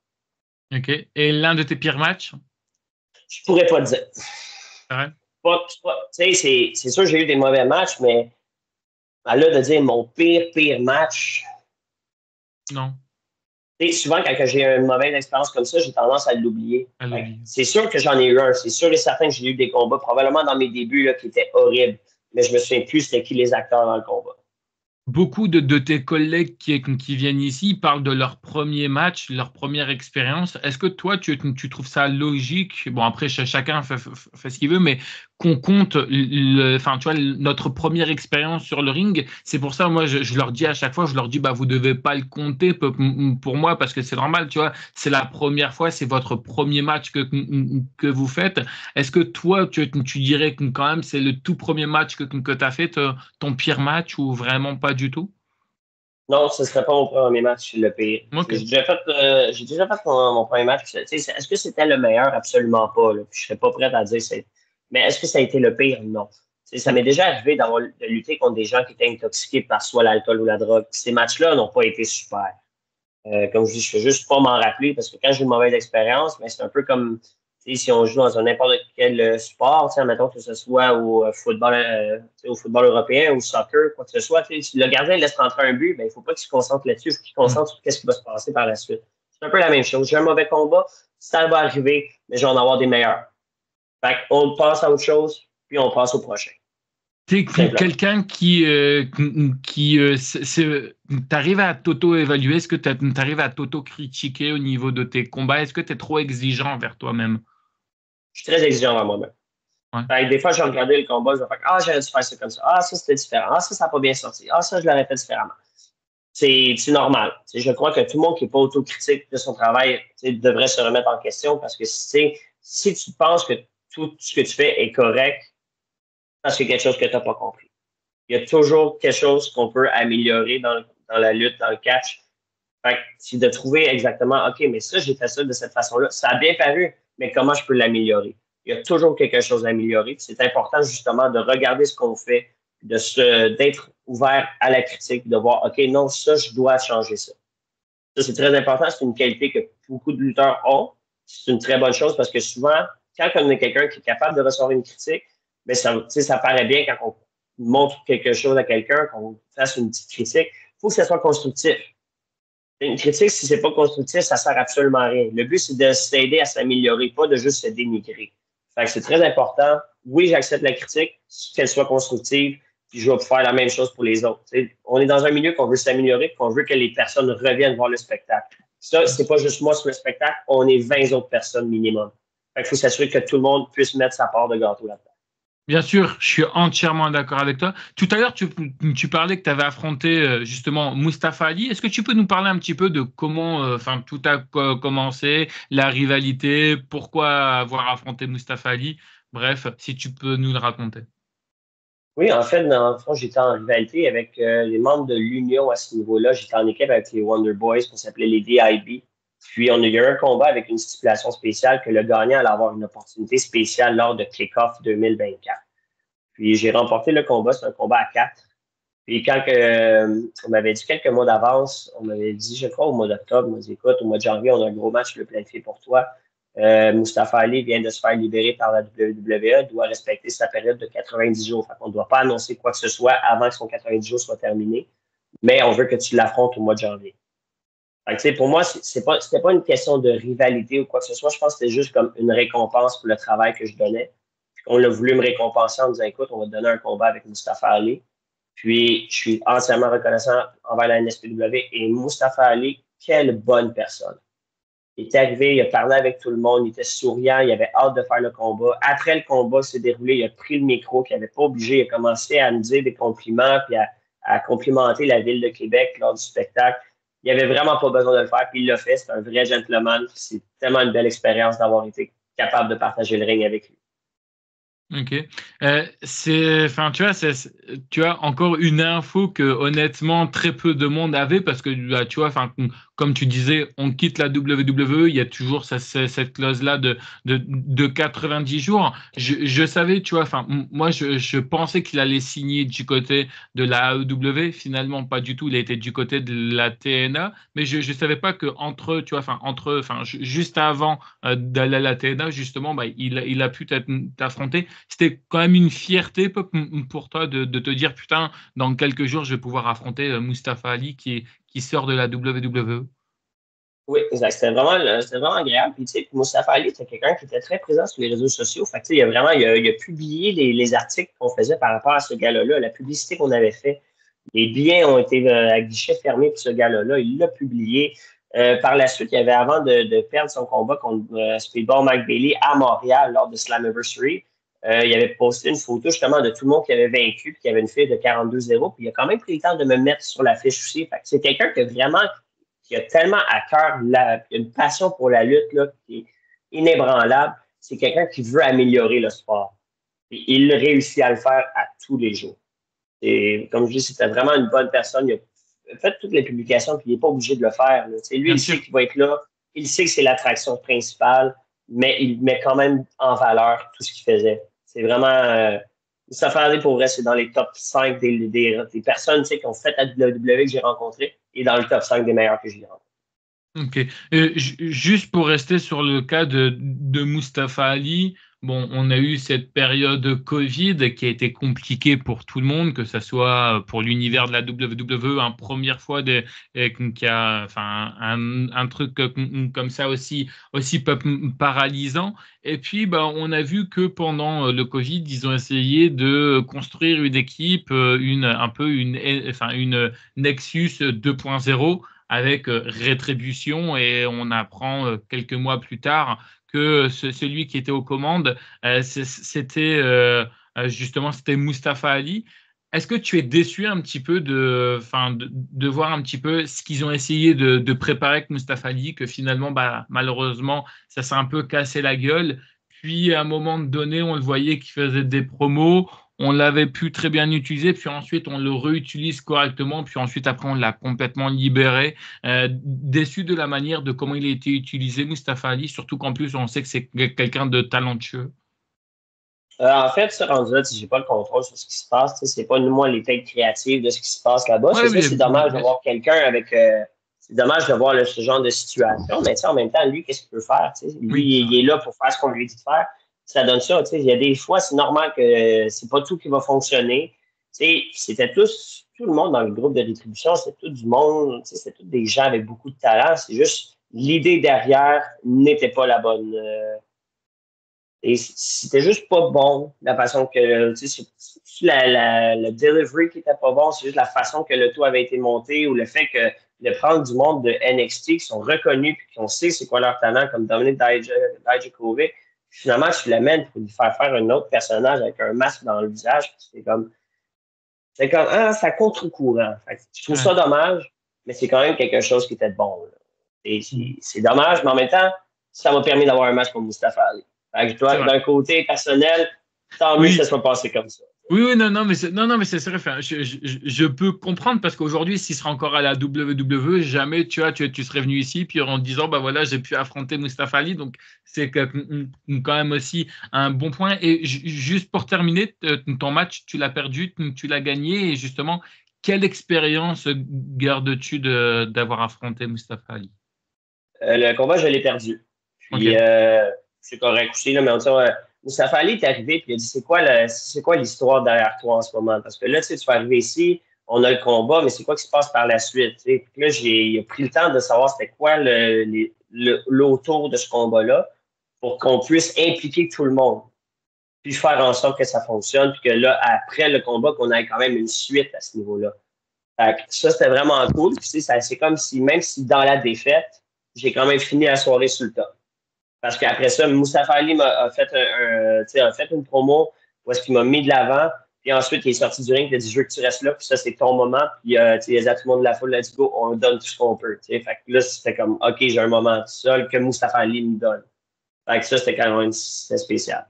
Ok. Et l'un de tes pires matchs? Je pourrais pas te dire. Ouais. Tu sais, c'est sûr que j'ai eu des mauvais matchs, mais à là de dire mon pire match. Non. Souvent, quand j'ai une mauvaise expérience comme ça, j'ai tendance à l'oublier. C'est sûr que j'en ai eu un. C'est sûr et certain que j'ai eu des combats, probablement dans mes débuts, là, qui étaient horribles. Mais je me souviens plus c'était qui les acteurs dans le combat. Beaucoup de tes collègues qui viennent ici parlent de leur premier match, leur première expérience. Est-ce que toi, tu trouves ça logique? Bon, après, chacun fait ce qu'il veut, mais qu'on compte, enfin, tu vois, notre première expérience sur le ring. C'est pour ça, moi, je leur dis à chaque fois, je leur dis, bah, vous devez pas le compter pour moi parce que c'est normal, tu vois. C'est la première fois, c'est votre premier match que vous faites. Est-ce que toi, tu dirais que quand même, c'est le tout premier match que tu as fait, ton pire match ou vraiment pas du tout? Non, ce ne serait pas mon premier match, le pire. Okay. J'ai déjà fait mon premier match. Est-ce que c'était le meilleur? Absolument pas. Là. Je ne serais pas prêt à dire c'est. Mais est-ce que ça a été le pire? Non. Ça m'est déjà arrivé de lutter contre des gens qui étaient intoxiqués par soit l'alcool ou la drogue. Ces matchs-là n'ont pas été super. Comme je dis, je ne fais juste pas m'en rappeler parce que quand j'ai une mauvaise expérience, mais c'est un peu comme si on joue dans n'importe quel sport, mettons que ce soit au football européen ou au soccer, quoi que ce soit, si le gardien laisse rentrer un but, ben, il ne faut pas qu'il se concentre là-dessus, il faut qu'il se concentre sur ce qui va se passer par la suite. C'est un peu la même chose. J'ai un mauvais combat, ça va arriver, mais je vais en avoir des meilleurs. Fait on passe à autre chose, puis on passe au prochain. T'es quelqu'un qui t'arrives à t'auto-évaluer, est-ce que t'arrives à t'auto-critiquer au niveau de tes combats? Est-ce que tu es trop exigeant envers toi-même? Je suis très exigeant envers moi-même. Ouais. Des fois, je vais regarder le combat, je vais faire j'aurais dû faire ça comme ça. Ça, c'était différent. Ça n'a pas bien sorti. Ça, je l'aurais fait différemment. c'est normal. Je crois que tout le monde qui n'est pas autocritique de son travail devrait se remettre en question parce que si tu penses que tout ce que tu fais est correct, parce qu'il y a quelque chose que tu n'as pas compris. Il y a toujours quelque chose qu'on peut améliorer dans la lutte, dans le catch. Fait que c'est de trouver exactement, OK, mais ça, j'ai fait ça de cette façon-là. Ça a bien paru, mais comment je peux l'améliorer? Il y a toujours quelque chose à améliorer. C'est important, justement, de regarder ce qu'on fait, d'être ouvert à la critique, de voir, OK, non, ça, je dois changer ça. Ça, c'est très important. C'est une qualité que beaucoup de lutteurs ont. C'est une très bonne chose parce que souvent, quand on est quelqu'un qui est capable de recevoir une critique, bien, ça paraît bien quand on montre quelque chose à quelqu'un, qu'on fasse une petite critique. Il faut que ça soit constructif. Une critique, si c'est pas constructif, ça sert absolument à rien. Le but, c'est de s'aider à s'améliorer, pas de juste se dénigrer. Fait que c'est très important. Oui, j'accepte la critique, qu'elle soit constructive, puis je vais faire la même chose pour les autres. On est dans un milieu qu'on veut s'améliorer, qu'on veut que les personnes reviennent voir le spectacle. Ça, c'est pas juste moi sur le spectacle, on est 20 autres personnes minimum. Fait qu'il faut s'assurer que tout le monde puisse mettre sa part de gâteau là-dedans. Bien sûr, je suis entièrement d'accord avec toi. Tout à l'heure, tu parlais que tu avais affronté justement Mustafa Ali. Est-ce que tu peux nous parler un petit peu de comment tout a commencé, la rivalité, pourquoi avoir affronté Mustafa Ali? Bref, si tu peux nous le raconter. Oui, en fait, dans le fond, j'étais en rivalité avec les membres de l'Union à ce niveau-là. J'étais en équipe avec les Wonder Boys, qu'on s'appelait les DIB. Puis, on a eu un combat avec une stipulation spéciale que le gagnant allait avoir une opportunité spéciale lors de Click-Off 2024. Puis, j'ai remporté le combat. C'est un combat à 4. Puis, quand on m'avait dit quelques mois d'avance, on m'avait dit, je crois, au mois d'octobre, on m'a dit, écoute, au mois de janvier, on a un gros match le planifié pour toi. Mustafa Ali vient de se faire libérer par la WWE, doit respecter sa période de 90 jours. On ne doit pas annoncer quoi que ce soit avant que son 90 jours soit terminé, mais on veut que tu l'affrontes au mois de janvier. Pour moi, c'était pas une question de rivalité ou quoi que ce soit. Je pense que c'était juste comme une récompense pour le travail que je donnais. On a voulu me récompenser en me disant, écoute, on va te donner un combat avec Mustafa Ali. Puis, je suis entièrement reconnaissant envers la NSPW et Mustafa Ali, quelle bonne personne. Il est arrivé, il a parlé avec tout le monde, il était souriant, il avait hâte de faire le combat. Après le combat s'est déroulé, il a pris le micro, qu'il n'avait pas obligé, il a commencé à me dire des compliments, puis à complimenter la ville de Québec lors du spectacle. Il n'avait vraiment pas besoin de le faire, puis il l'a fait. C'est un vrai gentleman. C'est tellement une belle expérience d'avoir été capable de partager le ring avec lui. Ok. Tu as encore une info que honnêtement très peu de monde avait parce que bah, tu vois, comme tu disais, on quitte la WWE, il y a toujours cette clause-là de 90 jours. Je savais, tu vois, moi je pensais qu'il allait signer du côté de la AEW, finalement pas du tout, il était du côté de la TNA, mais je savais pas que juste avant d'aller à la TNA, justement, bah, il a pu t'affronter. C'était quand même une fierté pour toi de te dire, putain, dans quelques jours, je vais pouvoir affronter Mustafa Ali qui sort de la WWE. Oui, exact. C'était vraiment agréable. Puis, tu sais, Mustafa Ali, c'est quelqu'un qui était très présent sur les réseaux sociaux. Fait que, tu sais, il a publié les articles qu'on faisait par rapport à ce gars-là, la publicité qu'on avait fait. Les billets ont été à guichet fermé pour ce gars-là. Il l'a publié. Par la suite, il y avait, avant de perdre son combat contre Speedball Mike Bailey à Montréal lors de Slammiversary, il avait posté une photo justement de tout le monde qui avait vaincu, puis qui avait une fille de 42-0. Puis il a quand même pris le temps de me mettre sur la fiche aussi. Fait que c'est quelqu'un qui a tellement à cœur une passion pour la lutte là, qui est inébranlable. C'est quelqu'un qui veut améliorer le sport. Et il réussit à le faire à tous les jours. Et comme je dis, c'était vraiment une bonne personne. Il a fait toutes les publications, puis il n'est pas obligé de le faire. Là. Lui, il sait qu'il va être là. Il sait que c'est l'attraction principale, mais il met quand même en valeur tout ce qu'il faisait. C'est vraiment... Mustafa Ali, pour vrai, c'est dans les top 5 des personnes qui ont fait la WWE que j'ai rencontrées et dans le top 5 des meilleurs que j'ai rencontrés. Ok. Juste pour rester sur le cas de Mustafa Ali, bon, on a eu cette période Covid qui a été compliquée pour tout le monde, que ce soit pour l'univers de la WWE, une première fois qu'il y a un truc comme ça aussi paralysant. Et puis, bah, on a vu que pendant le Covid, ils ont essayé de construire une équipe, une Nexus 2.0 avec rétribution et on apprend quelques mois plus tard que celui qui était aux commandes, c'était Mustafa Ali. Est-ce que tu es déçu un petit peu de voir un petit peu ce qu'ils ont essayé de préparer avec Mustafa Ali, que finalement, malheureusement, ça s'est un peu cassé la gueule. Puis, à un moment donné, on le voyait qu'il faisait des promos, on l'avait pu très bien utiliser, puis ensuite, on le réutilise correctement, puis ensuite, après, on l'a complètement libéré. Déçu de la manière de comment il a été utilisé, Mustafa Ali, surtout qu'en plus, on sait que c'est quelqu'un de talentueux. En fait, ce rendu là, j'ai pas le contrôle sur ce qui se passe. C'est pas moi les têtes créatives de ce qui se passe là-bas. Ouais, C'est sûr, mais c'est dommage de voir quelqu'un avec. C'est dommage de voir ce genre de situation, mais en même temps, lui, qu'est-ce qu'il peut faire? Lui, oui, il est là pour faire ce qu'on lui dit de faire. Ça donne ça. Il y a des fois, c'est normal que c'est pas tout qui va fonctionner. C'était tout le monde dans le groupe de rétribution, c'était tout du monde, c'était tous des gens avec beaucoup de talent. C'est juste l'idée derrière n'était pas la bonne. Et c'était juste pas bon, la façon que, c'est le delivery qui était pas bon, c'est juste la façon que le tout avait été monté ou le fait que de prendre du monde de NXT qui sont reconnus puis qu'on sait c'est quoi leur talent, comme Dominic Dijakovic, finalement, tu l'amènes pour lui faire un autre personnage avec un masque dans le visage, c'est comme, c'est à contre-courant. Je trouve ça dommage, mais c'est quand même quelque chose qui était bon. Et c'est dommage, mais en même temps, ça m'a permis d'avoir un match contre Mustafa Ali. D'un côté personnel, tant mieux que ça soit passé comme ça. Oui, non, mais c'est vrai. Enfin, je peux comprendre parce qu'aujourd'hui, s'il serait encore à la WWE, jamais tu serais venu ici puis en disant bah voilà, j'ai pu affronter Mustafa Ali. Donc c'est quand même aussi un bon point. Et juste pour terminer, ton match, tu l'as perdu, tu l'as gagné. Et justement, quelle expérience gardes-tu d'avoir affronté Mustafa Ali? Le combat, je l'ai perdu. Puis Ok. c'est correct aussi, là, mais en tout cas, Mustafa Ali est arrivé puis il a dit c'est quoi l'histoire derrière toi en ce moment? Parce que là, tu vas arriver ici, on a le combat, mais c'est quoi qui se passe par la suite? Puis là, il a pris le temps de savoir c'était quoi l'autour de ce combat-là pour qu'on puisse impliquer tout le monde, puis faire en sorte que ça fonctionne, puis que là, après le combat, qu'on ait quand même une suite à ce niveau-là. Ça, c'était vraiment cool. Puis, c'est comme si, même si dans la défaite, j'ai quand même fini la soirée sur le top. Parce qu'après ça, Mustafa Ali a fait une promo où est-ce qu'il m'a mis de l'avant. Puis ensuite, il est sorti du ring, il a dit « Je veux que tu restes là, puis ça, c'est ton moment. » Puis il a dit à tout le monde de la foule « Let's go, on donne tout ce qu'on peut. » Fait que là, c'était comme « OK, j'ai un moment tout seul que Mustafa Ali me donne. » Fait que ça, c'était quand même spécial.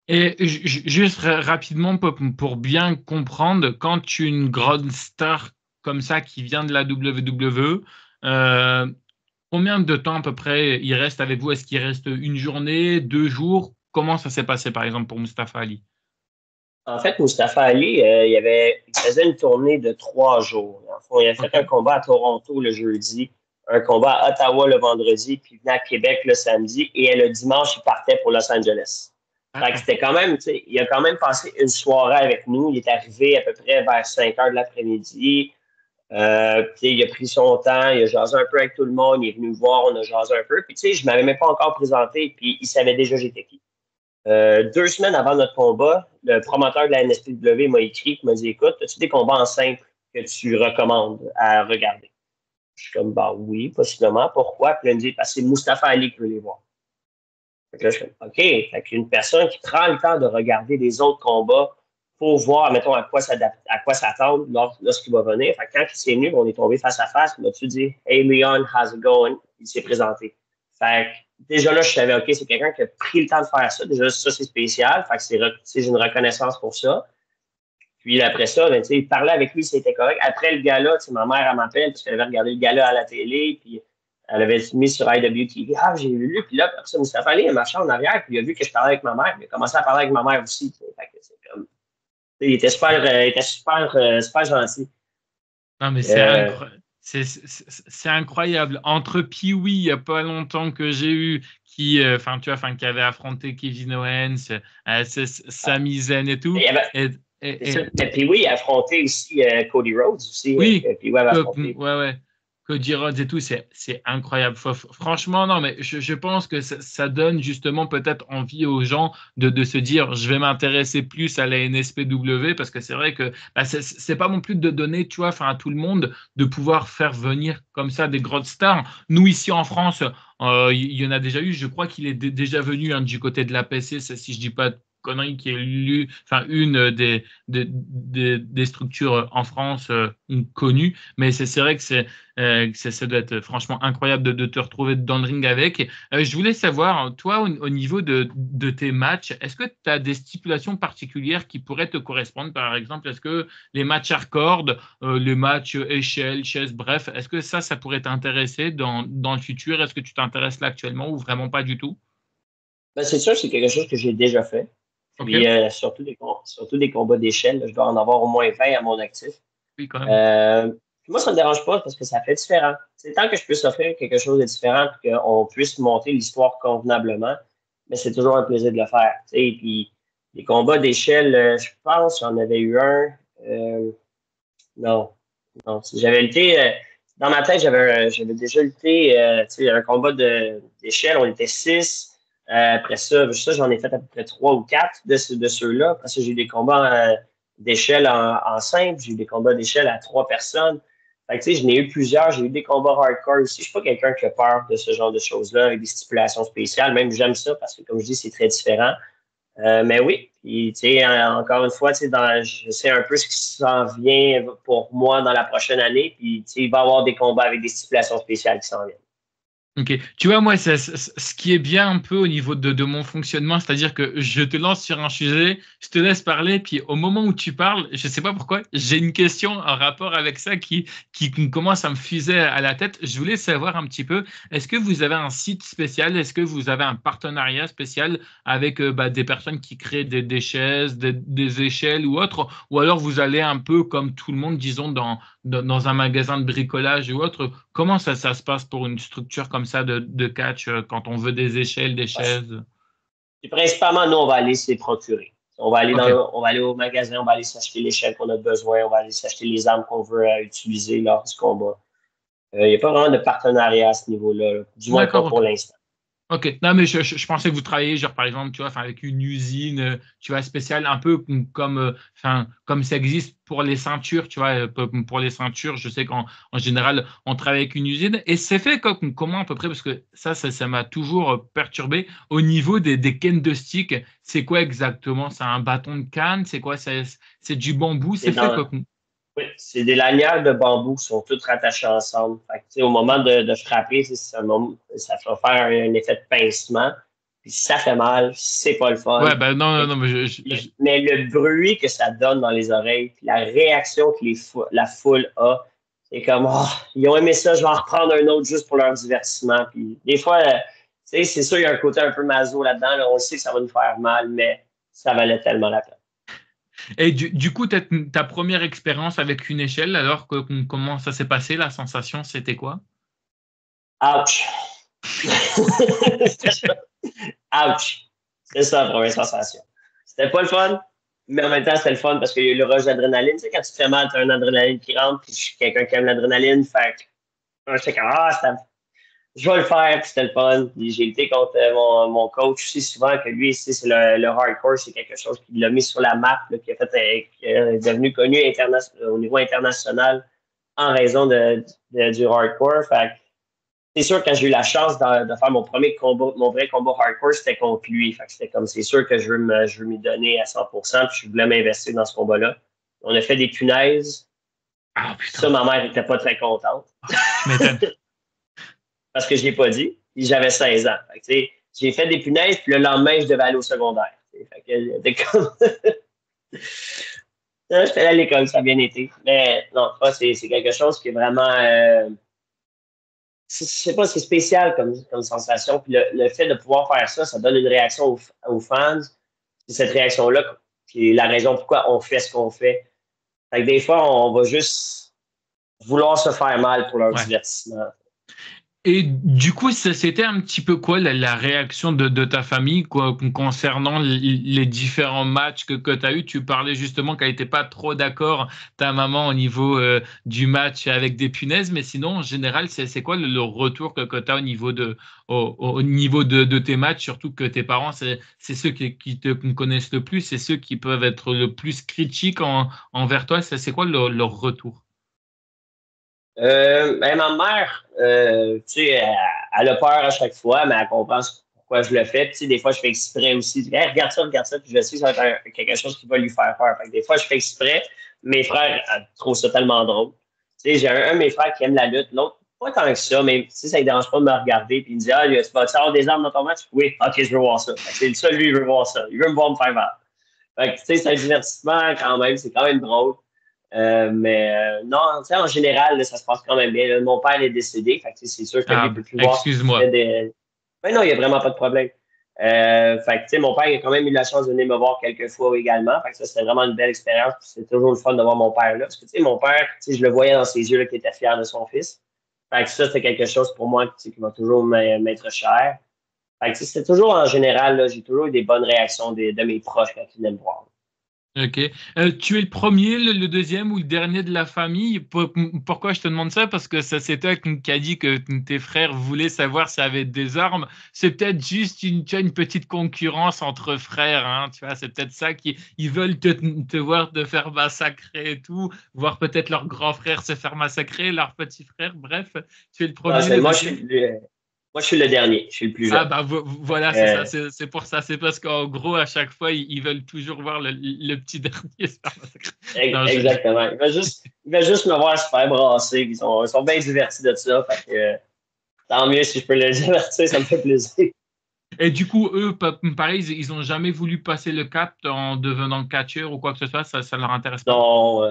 Et juste rapidement pour bien comprendre, quand tu es une grande star comme ça qui vient de la WWE, combien de temps à peu près il reste avec vous? Est-ce qu'il reste une journée, 2 jours? Comment ça s'est passé par exemple pour Mustafa Ali? En fait, Mustafa Ali, il faisait une tournée de 3 jours. En fond, il a fait un Ok. combat à Toronto le jeudi, un combat à Ottawa le vendredi, puis il venait à Québec le samedi, et le dimanche, il partait pour Los Angeles. Fait que Ah, c'était quand même, il a quand même passé une soirée avec nous. Il est arrivé à peu près vers 5 heures de l'après-midi. Il a pris son temps, il a jasé un peu avec tout le monde, il est venu me voir, on a jasé un peu. Puis, je ne m'avais même pas encore présenté, puis il savait déjà j'étais qui. 2 semaines avant notre combat, le promoteur de la NSPW m'a écrit et m'a dit Écoute, as-tu des combats en simple que tu recommandes à regarder? Je suis comme bah oui, possiblement. Pourquoi? Puis il me dit Parce que c'est Mustafa Ali qui veut les voir. Fait que là, je suis comme OK. Fait qu'une personne qui prend le temps de regarder les autres combats pour voir, mettons, à quoi s'attendre lorsqu'il va venir. Fait que quand il s'est venu, on est tombé face à face, il m'a-tu dit Hey Leon, how's it going? Il s'est présenté. Fait que déjà là, je savais, OK, c'est quelqu'un qui a pris le temps de faire ça. Déjà, ça, c'est spécial. Fait que j'ai une reconnaissance pour ça. Puis après ça, ben, il parlait avec lui, c'était correct. Après le gala, ma mère, elle m'appelle parce qu'elle avait regardé le gala à la télé, puis elle avait mis sur IWTV. Ah, j'ai vu. Puis là, après ça, Mustafa Ali, il a marché en arrière, puis il a vu que je parlais avec ma mère. Il a commencé à parler avec ma mère aussi. Fait que c'est comme, il était super gentil. non, mais Euh, c'est incroyable. Entre Pee-wee, il n'y a pas longtemps que j'ai eu, qui avait affronté Kevin Owens, Sami Zayn et tout. il y avait, Et, c'est et, ça. Puis oui, il a affronté aussi Cody Rhodes aussi. oui, Puis oui, avait affronté. ouais. Cody Rhodes et tout, c'est incroyable. Franchement, non, mais je pense que ça donne justement peut-être envie aux gens de se dire, je vais m'intéresser plus à la NSPW parce que c'est vrai que c'est pas non plus de donner, tu vois, à tout le monde de pouvoir faire venir comme ça des grandes stars. Nous, ici en France, il y en a déjà eu. Je crois qu'il est déjà venu du côté de la PC, si je dis pas connerie qui est une des structures en France connues. Mais c'est vrai que ça doit être franchement incroyable de te retrouver dans le ring avec. Je voulais savoir, toi, au niveau de tes matchs, est-ce que tu as des stipulations particulières qui pourraient te correspondre? Par exemple, est-ce que les matchs hardcore, les matchs échelle, chaise, bref, est-ce que ça pourrait t'intéresser dans le futur? Est-ce que tu t'intéresses là actuellement ou vraiment pas du tout? Ben, c'est sûr, c'est quelque chose que j'ai déjà fait. Puis OK. surtout des combats d'échelle, je dois en avoir au moins 20 à mon actif. Oui, quand même. Euh, Puis moi, ça ne me dérange pas parce que ça fait différent. C'est tant que je puisse offrir quelque chose de différent et qu'on puisse monter l'histoire convenablement, mais c'est toujours un plaisir de le faire. Tu sais. Puis les combats d'échelle, je pense j'en avais eu un. Non, non. J'avais lutté, dans ma tête, j'avais déjà lutté tu sais, un combat d'échelle, on était 6. Après ça, j'en ai fait à peu près 3 ou 4 de ceux-là. Après ça, j'ai eu des combats d'échelle en simple, j'ai eu des combats d'échelle à 3 personnes. Fait que, tu sais, je n'ai eu plusieurs, j'ai eu des combats hardcore aussi. Je suis pas quelqu'un qui a peur de ce genre de choses-là, avec des stipulations spéciales. Même j'aime ça parce que, comme je dis, c'est très différent. Mais oui, puis, tu sais, encore une fois, tu sais, je sais un peu ce qui s'en vient pour moi dans la prochaine année. Puis, tu sais, il va y avoir des combats avec des stipulations spéciales qui s'en viennent. Ok, tu vois, moi, ce qui est bien un peu au niveau de mon fonctionnement, c'est-à-dire que je te lance sur un sujet, je te laisse parler, puis au moment où tu parles, je ne sais pas pourquoi, j'ai une question en rapport avec ça qui commence à me fuser à la tête. Je voulais savoir un petit peu, est-ce que vous avez un site spécial, est-ce que vous avez un partenariat spécial avec des personnes qui créent des chaises, des échelles ou autres, ou alors vous allez un peu comme tout le monde, disons, dans un magasin de bricolage ou autre? Comment ça se passe pour une structure comme ça de catch quand on veut des échelles, des chaises? Puis, principalement, nous, on va aller se les procurer. OK. On va aller au magasin, on va aller s'acheter l'échelle qu'on a besoin, on va aller s'acheter les armes qu'on veut utiliser lors du combat. Il n'y a pas vraiment de partenariat à ce niveau-là, là. Du moins pas D'accord, pour OK. l'instant. Ok, non mais je pensais que vous travailliez genre par exemple tu vois enfin avec une usine tu vois spéciale un peu comme enfin comme ça existe pour les ceintures tu vois pour les ceintures je sais qu'en général on travaille avec une usine et c'est fait comment à peu près parce que ça m'a toujours perturbé au niveau des cannes de stick c'est quoi exactement c'est un bâton de canne c'est quoi c'est du bambou C'est c'est fait dans, quoi. oui, c'est des lanières de bambou qui sont toutes rattachées ensemble. Fait que, tu sais, au moment de frapper, ça va faire un effet de pincement. Puis si ça fait mal, c'est pas le fun. Ouais ben non non Mais, non mais mais le bruit que ça donne dans les oreilles, puis la réaction que la foule a, c'est comme, oh, ils ont aimé ça, je vais en reprendre un autre juste pour leur divertissement. Puis des fois, tu sais, c'est sûr, il y a un côté un peu maso là-dedans. Là. On sait que ça va nous faire mal, mais ça valait tellement la peine. Et du coup, ta première expérience avec une échelle, alors comment ça s'est passé, la sensation, c'était quoi? Ouch! Ouch! C'est ça la première sensation. C'était pas le fun, mais en même temps, c'était le fun parce qu'il y a eu le rush d'adrénaline. Tu sais, quand tu te fais mal, tu as une adrénaline qui rentre, puis je suis quelqu'un qui aime l'adrénaline. Fait que j'étais comme, je vais le faire, puis c'était le fun. Puis j'ai été contre mon coach aussi souvent, que lui, ici, c'est le hardcore, c'est quelque chose qui l'a mis sur la map, là, qui est devenu connu au niveau international en raison du hardcore. Fait que c'est sûr, quand j'ai eu la chance de faire mon premier combat, mon vrai combat hardcore, c'était contre lui. Fait que c'était comme, c'est sûr que je veux m'y donner à 100%, puis je voulais m'investir dans ce combat-là. On a fait des punaises. Ah Ça, putain, ma mère n'était pas très contente tu m'étonnes. parce que je l'ai pas dit. Puis j'avais 16 ans. Fait que, tu sais, j'ai fait des punaises, puis le lendemain, je devais aller au secondaire. Fait que, elle comme... J'étais allé à l'école, ça a bien été. Mais non, c'est quelque chose qui est vraiment... je sais pas, c'est spécial comme sensation. Puis le fait de pouvoir faire ça, ça donne une réaction aux fans. C'est cette réaction-là qui est la raison pourquoi on fait ce qu'on fait. Fait que des fois, on va juste vouloir se faire mal pour leur Ouais. divertissement. Et du coup, c'était un petit peu quoi la réaction de ta famille quoi, concernant les différents matchs que tu as eu? Tu parlais justement qu'elle n'était pas trop d'accord, ta maman, au niveau du match avec des punaises, mais sinon, en général, c'est quoi le retour que tu as au niveau de tes matchs, surtout que tes parents, c'est ceux qui te connaissent le plus, c'est ceux qui peuvent être le plus critiques envers toi. C'est quoi leur retour? Ben, ma mère, tu sais, elle a peur à chaque fois, mais elle comprend pourquoi je le fais. Puis, tu sais, des fois, je fais exprès aussi. Je dis, hey, regarde ça, puis je sais que ça va être quelque chose qui va lui faire peur. Fait que des fois, je fais exprès. Mes frères trouvent ça tellement drôle. Tu sais, j'ai un de mes frères qui aime la lutte, l'autre, pas tant que ça, mais tu sais, ça ne dérange pas de me regarder. Puis il me dit, ah, tu vas avoir des armes dans ton match? Oui, ok, je veux voir ça. C'est ça, lui, il veut voir ça. Il veut me voir me faire mal. Fait que, tu sais, c'est un divertissement quand même, c'est quand même drôle. Non, tu sais, en général, là, ça se passe quand même bien. Là, mon père est décédé, fait que c'est sûr que lui, il peut plus voir ce qu'il fait excuse-moi. des. Mais non, il n'y a vraiment pas de problème. Fait que, tu sais, mon père il a quand même eu la chance de venir me voir quelques fois également. Fait que ça, c'était vraiment une belle expérience. C'est toujours le fun de voir mon père là. Parce que, tu sais, mon père, tu sais, je le voyais dans ses yeux là, qu'il était fier de son fils. Fait que ça, c'était quelque chose pour moi tu sais, qui va toujours m'être cher. Fait que, tu sais, c'est toujours en général, là, j'ai toujours eu des bonnes réactions de mes proches quand ils venaient me voir. Ok. Tu es le premier, le deuxième ou le dernier de la famille. Pourquoi je te demande ça? Parce que ça, c'est toi qui a dit que tes frères voulaient savoir s'il y avait des armes. C'est peut-être juste tu as une petite concurrence entre frères. Hein, tu vois, c'est peut-être ça qui ils veulent te voir te faire massacrer et tout, voir peut-être leur grand frère se faire massacrer, leur petit frère. Bref, tu es le Non, premier, le moi, deuxième. moi, je suis le dernier. Je suis le plus Ah jeune. bah voilà, c'est ça, Euh, c'est pour ça. C'est parce qu'en gros, à chaque fois, ils veulent toujours voir le petit dernier se faire massacrer. Non, Exactement. Il va juste me voir se faire brasser. Ils sont bien divertis de ça. Fait que, tant mieux si je peux les divertir, ça me fait plaisir. Et du coup, eux, pareil, ils ont jamais voulu passer le cap en devenant catcheur ou quoi que ce soit, ça leur intéresse pas. Non,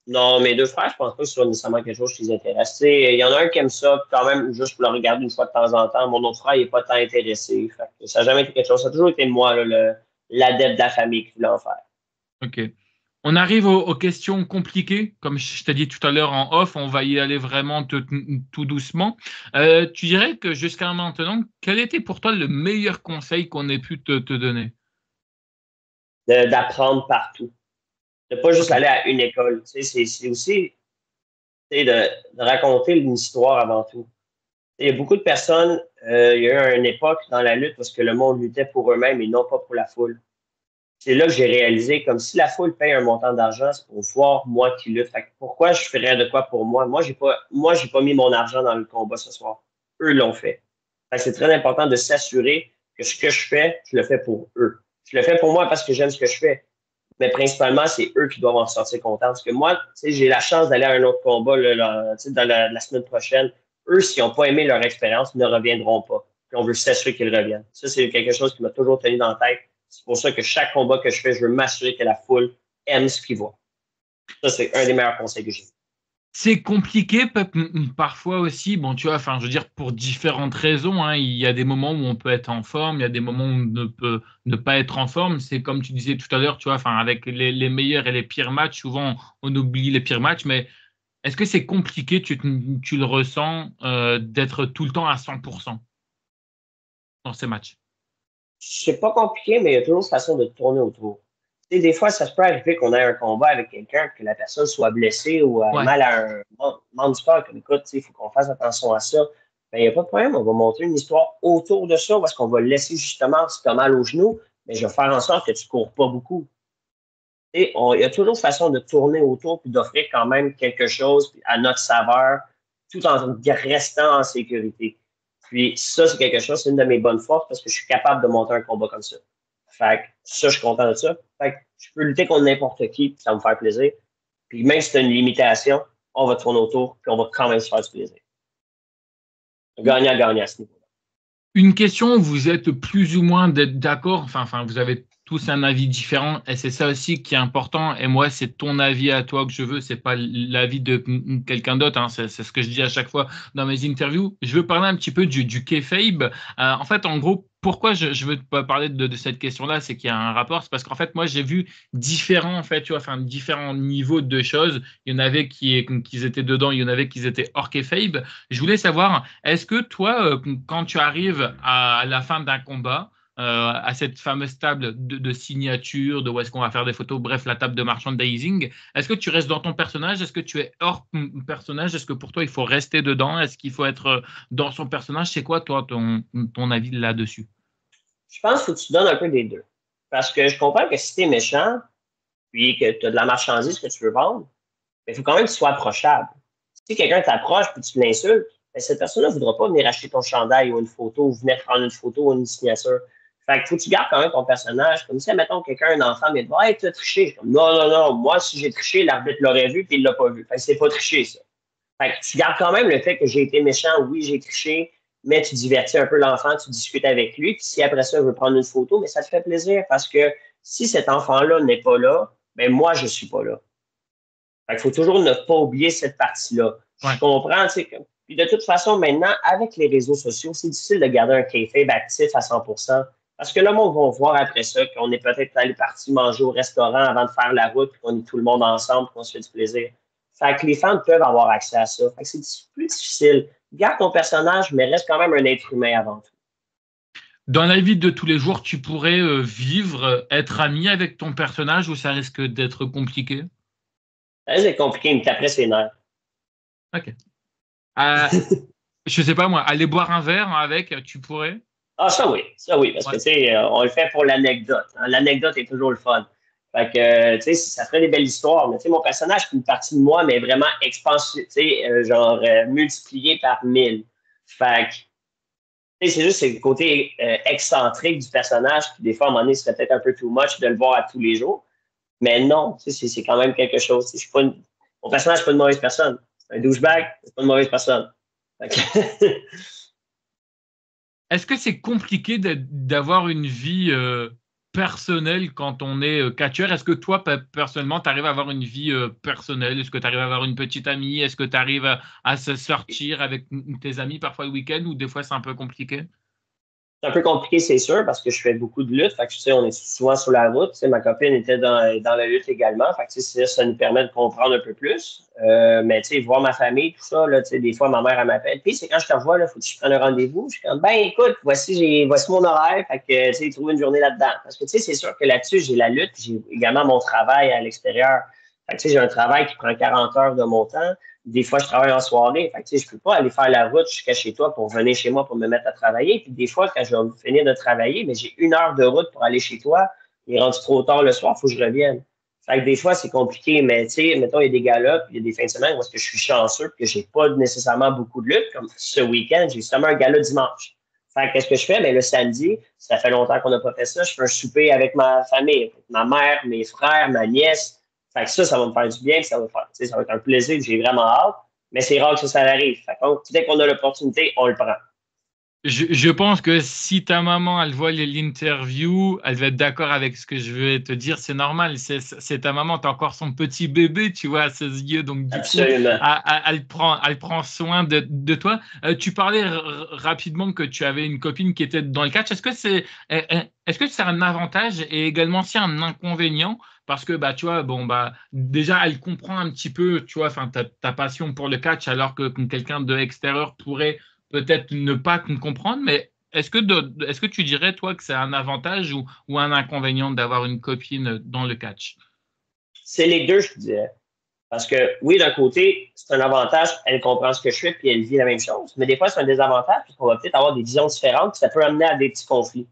non, mes deux frères, je pense pas que ce soit nécessairement quelque chose qui les intéresse. Tu sais, il y en a un qui aime ça, quand même, juste pour le regarder une fois de temps en temps. Mon autre frère, il n'est pas tant intéressé. Fait que ça n'a jamais été quelque chose. Ça a toujours été moi, là, l'adepte de la famille qui voulait en faire. Ok. On arrive aux questions compliquées. Comme je t'ai dit tout à l'heure en off, on va y aller vraiment tout doucement. Tu dirais que jusqu'à maintenant, quel était pour toi le meilleur conseil qu'on ait pu te donner? D'apprendre partout. De pas juste Ok. aller à une école. Tu sais, c'est aussi tu sais, de raconter une histoire avant tout. Il y a beaucoup de personnes, il y a eu une époque dans la lutte parce que le monde luttait pour eux-mêmes et non pas pour la foule. C'est là que j'ai réalisé, comme si la foule paye un montant d'argent, c'est pour voir moi qui lutte. Fait que pourquoi je ferais de quoi pour moi? Moi, j'ai pas mis mon argent dans le combat ce soir. Eux l'ont fait. Fait que c'est très important de s'assurer que ce que je fais, je le fais pour eux. Je le fais pour moi parce que j'aime ce que je fais. Mais principalement, c'est eux qui doivent en sortir contents. Parce que moi, tu sais, j'ai la chance d'aller à un autre combat tu sais, dans la semaine prochaine. Eux, s'ils n'ont pas aimé leur expérience, ils ne reviendront pas. Puis on veut s'assurer qu'ils reviennent. Ça, c'est quelque chose qui m'a toujours tenu dans la tête. C'est pour ça que chaque combat que je fais, je veux m'assurer que la foule aime ce qu'ils voient. Ça, c'est un des meilleurs conseils que j'ai. C'est compliqué parfois aussi. Bon, tu vois, enfin, je veux dire, pour différentes raisons, hein, il y a des moments où on peut être en forme, il y a des moments où on ne peut ne pas être en forme. C'est comme tu disais tout à l'heure, tu vois, enfin, avec les meilleurs et les pires matchs, souvent on oublie les pires matchs, mais est-ce que c'est compliqué, tu le ressens, d'être tout le temps à 100% dans ces matchs? C'est pas compliqué, mais il y a toujours une façon de tourner autour. Tu sais, des fois, ça se peut arriver qu'on ait un combat avec quelqu'un, que la personne soit blessée ou ait Ouais. mal à un membre du corps, comme écoute, il faut qu'on fasse attention à ça. Ben, il n'y a pas de problème, on va monter une histoire autour de ça, parce qu'on va laisser justement, si tu as mal au genou, mais je vais faire en sorte que tu ne cours pas beaucoup. Et il y a toujours une façon de tourner autour puis d'offrir quand même quelque chose à notre saveur, tout en restant en sécurité. Puis ça, c'est quelque chose, c'est une de mes bonnes forces parce que je suis capable de monter un combat comme ça. Fait que ça, je suis content de ça. Fait que je peux lutter contre n'importe qui, puis ça va me faire plaisir. Puis même si c'est une limitation, on va tourner autour, puis on va quand même se faire du plaisir. Gagnant-gagnant à ce niveau. Une question, vous êtes plus ou moins d'accord, enfin, vous avez tous un avis différent, et c'est ça aussi qui est important. Et moi, c'est ton avis à toi que je veux, c'est pas l'avis de quelqu'un d'autre. Hein. C'est ce que je dis à chaque fois dans mes interviews. Je veux parler un petit peu du kayfabe. En fait, en gros, pourquoi je veux te parler de cette question-là, c'est qu'il y a un rapport. C'est parce qu'en fait, moi, j'ai vu différents, en fait, tu vois, enfin, différents niveaux de choses. Il y en avait qui étaient dedans, il y en avait qui étaient hors kayfabe. Je voulais savoir, est-ce que toi, quand tu arrives à la fin d'un combat, à cette fameuse table de signature, de où est-ce qu'on va faire des photos, bref, la table de merchandising, est-ce que tu restes dans ton personnage? Est-ce que tu es hors personnage? Est-ce que pour toi, il faut rester dedans? Est-ce qu'il faut être dans son personnage? C'est quoi, toi, ton avis là-dessus? Je pense que tu donnes un peu des deux. Parce que je comprends que si tu es méchant, puis que tu as de la marchandise que tu veux vendre, il faut quand même que tu sois approchable. Si quelqu'un t'approche puis tu l'insultes, ben, cette personne-là ne voudra pas venir acheter ton chandail ou une photo ou venir prendre une photo ou une signature. Fait qu'il faut que tu gardes quand même ton personnage. Comme si, mettons, quelqu'un, un enfant, me dit hey, tu as triché. Comme, non, non, non, moi, si j'ai triché, l'arbitre l'aurait vu puis il ne l'a pas vu. Fait que c'est pas triché, ça. Fait que tu gardes quand même le fait que j'ai été méchant, oui, j'ai triché, mais tu divertis un peu l'enfant, tu discutes avec lui, puis si après ça, il veut prendre une photo, mais ça te fait plaisir parce que si cet enfant-là n'est pas là, ben moi, je ne suis pas là. Fait qu'il faut toujours ne pas oublier cette partie-là. Ouais. Je comprends, tu sais, puis de toute façon, maintenant, avec les réseaux sociaux, c'est difficile de garder un kayfabe actif à 100%. Parce que le monde va voir après ça qu'on est peut-être allé partir manger au restaurant avant de faire la route, puis qu'on est tout le monde ensemble, puis qu'on se fait du plaisir. Fait que les fans peuvent avoir accès à ça. Fait que c'est plus difficile. Garde ton personnage, mais reste quand même un être humain avant tout. Dans la vie de tous les jours, tu pourrais vivre, être ami avec ton personnage ou ça risque d'être compliqué? C'est compliqué, il me taperait ses nerfs. Ok. Je sais pas moi, aller boire un verre avec, tu pourrais? Ah, ça oui, parce que, tu sais, on le fait pour l'anecdote. Hein. L'anecdote est toujours le fun. Fait que, tu sais, ça ferait des belles histoires. Mais, tu sais, mon personnage, c'est une partie de moi, mais vraiment expansive, tu sais, multiplié par 1000. Fait que, tu sais, c'est juste le côté excentrique du personnage qui, des fois, à un moment donné, serait peut-être un peu too much de le voir à tous les jours. Mais non, tu sais, c'est quand même quelque chose. Je suis pas mon personnage, c'est pas une mauvaise personne. C'est un douchebag, c'est pas une mauvaise personne. Fait que Est-ce que c'est compliqué d'avoir une vie personnelle quand on est catcheur? Est-ce que toi, personnellement, tu arrives à avoir une vie personnelle? Est-ce que tu arrives à avoir une petite amie? Est-ce que tu arrives à se sortir avec tes amis parfois le week-end ou des fois c'est un peu compliqué? c'est un peu compliqué, c'est sûr, parce que je fais beaucoup de lutte. Fait que, tu sais, on est souvent sur la route. Tu sais, ma copine était dans la lutte également. Fait que, tu sais, ça nous permet de comprendre un peu plus. Mais, tu sais, voir ma famille, tout ça, là, tu sais, des fois, ma mère, elle m'appelle. Puis, c'est quand je te revois, là, faut que je prenne un rendez-vous. Je suis comme, ben, écoute, voici mon horaire. Fait que, tu sais, trouve une journée là-dedans. Parce que, tu sais, c'est sûr que là-dessus, j'ai la lutte. J'ai également mon travail à l'extérieur. Fait que, tu sais, j'ai un travail qui prend 40 heures de mon temps. Des fois, je travaille en soirée. Fait que, tu sais, je peux pas aller faire la route jusqu'à chez toi pour venir chez moi pour me mettre à travailler. Puis des fois, quand je vais finir de travailler, mais j'ai 1 heure de route pour aller chez toi. Il est rendu trop tard le soir, il faut que je revienne. Fait que des fois, c'est compliqué. Mais tu sais, mettons, il y a des galas, puis il y a des fins de semaine où est-ce que je suis chanceux que j'ai pas nécessairement beaucoup de lutte. Comme ce week-end, j'ai justement un gala dimanche. Fait que qu'est-ce que je fais? Ben, le samedi, ça fait longtemps qu'on n'a pas fait ça. Je fais un souper avec ma famille, avec ma mère, mes frères, ma nièce. Fait que ça va me faire du bien, ça va faire, ça va être un plaisir, j'ai vraiment hâte, mais c'est rare que ça arrive. Fait que dès qu'on a l'opportunité, on le prend. Je pense que si ta maman, elle voit l'interview, elle va être d'accord avec ce que je vais te dire. C'est normal. C'est ta maman, tu as encore son petit bébé, tu vois, à ses yeux. Donc, du coup, Absolument. elle prend soin de toi. Tu parlais rapidement que tu avais une copine qui était dans le catch. Est-ce que c'est un avantage et également aussi un inconvénient? Parce que, bah, tu vois, bon, bah, déjà, elle comprend un petit peu, tu vois, enfin, ta passion pour le catch, alors que quelqu'un de extérieur pourrait peut-être ne pas comprendre, mais est-ce que tu dirais, toi, que c'est un avantage ou un inconvénient d'avoir une copine dans le catch? C'est les deux, je te dirais. Parce que oui, d'un côté, c'est un avantage, elle comprend ce que je fais, puis elle vit la même chose. Mais des fois, c'est un désavantage, parce qu'on va peut-être avoir des visions différentes, puis ça peut amener à des petits conflits.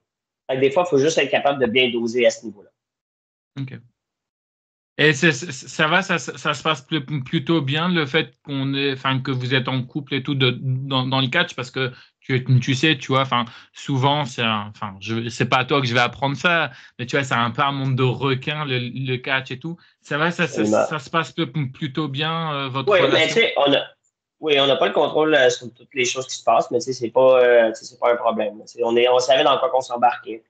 Fait que des fois, il faut juste être capable de bien doser à ce niveau-là. OK. Et ça va, ça se passe plutôt bien le fait enfin, que vous êtes en couple et tout dans le catch parce que tu sais, tu vois, enfin, souvent, enfin, c'est pas à toi que je vais apprendre ça, mais tu vois, c'est un peu un monde de requins, le catch et tout. Ça va, Absolument. ça se passe plutôt bien, votre Oui, mais tu relation? sais, oui, on n'a pas le contrôle sur toutes les choses qui se passent, mais tu sais, c'est pas un problème. Tu sais, on savait dans quoi qu'on s'embarquait.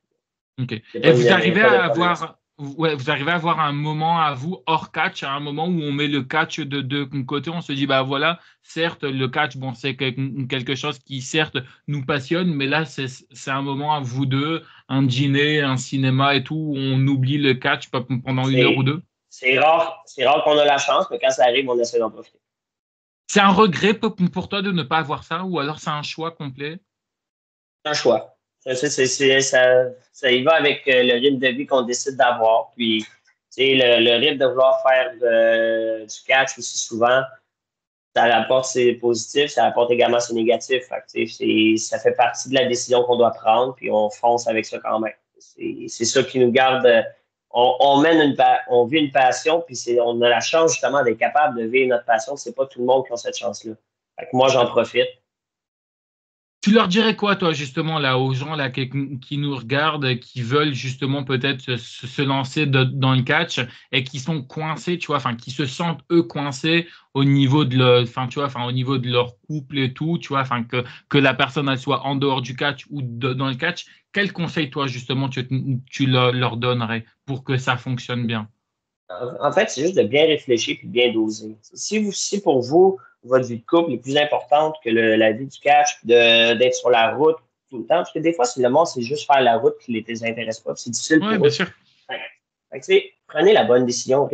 Ok. Il n'y Et a pas de problème. vous arrivez à avoir un moment à vous hors catch, à un moment où on met le catch de côté, on se dit bah voilà, certes le catch, bon c'est quelque chose qui certes nous passionne, mais là c'est un moment à vous deux, un dîner, un cinéma et tout, où on oublie le catch pendant 1 heure ou C'est, deux. c'est rare qu'on a la chance, mais quand ça arrive, on essaie d'en profiter. C'est un regret pour toi de ne pas avoir ça, ou alors c'est un choix complet? C'est un choix. Ça y va avec le rythme de vie qu'on décide d'avoir. Puis, tu sais, le rythme de vouloir faire du catch aussi souvent, ça apporte ses positifs, ça apporte également ses négatifs. Fait que, tu sais, ça fait partie de la décision qu'on doit prendre, puis on fonce avec ça quand même. C'est ça qui nous garde. On vit une passion, puis on a la chance justement d'être capable de vivre notre passion. C'est pas tout le monde qui a cette chance-là. Fait que moi, j'en profite. Tu leur dirais quoi, toi, justement, là, aux gens là, qui nous regardent, qui veulent justement peut-être se lancer dans le catch et qui sont coincés, tu vois, enfin, qui se sentent, eux, coincés au niveau de leur, enfin, tu vois, enfin, au niveau de leur couple et tout, tu vois, enfin, que la personne, elle soit en dehors du catch ou dans le catch. Quel conseil, toi, justement, tu leur donnerais pour que ça fonctionne bien? En fait, c'est juste de bien réfléchir et bien doser. Si pour vous, votre vie de couple est plus importante que la vie du catch, d'être sur la route tout le temps, parce que des fois, c'est le monde, c'est juste faire la route qui ne les intéresse pas, puis c'est difficile Oui, pour bien eux. sûr. Fait que, tu sais, prenez la bonne décision,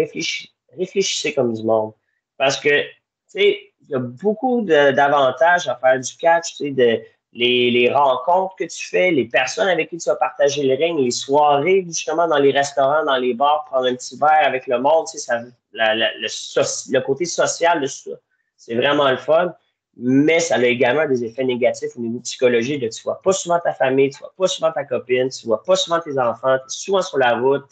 réfléchissez comme du monde. Parce que, tu sais, il y a beaucoup d'avantages à faire du catch, tu sais, les rencontres que tu fais, les personnes avec qui tu vas partager le ring, les soirées, justement, dans les restaurants, dans les bars, prendre un petit verre avec le monde, tu sais, le côté social de ça, c'est vraiment le fun. Mais ça a également des effets négatifs au niveau psychologique de tu vois pas souvent ta famille, tu vois pas souvent ta copine, tu vois pas souvent tes enfants, tu es souvent sur la route,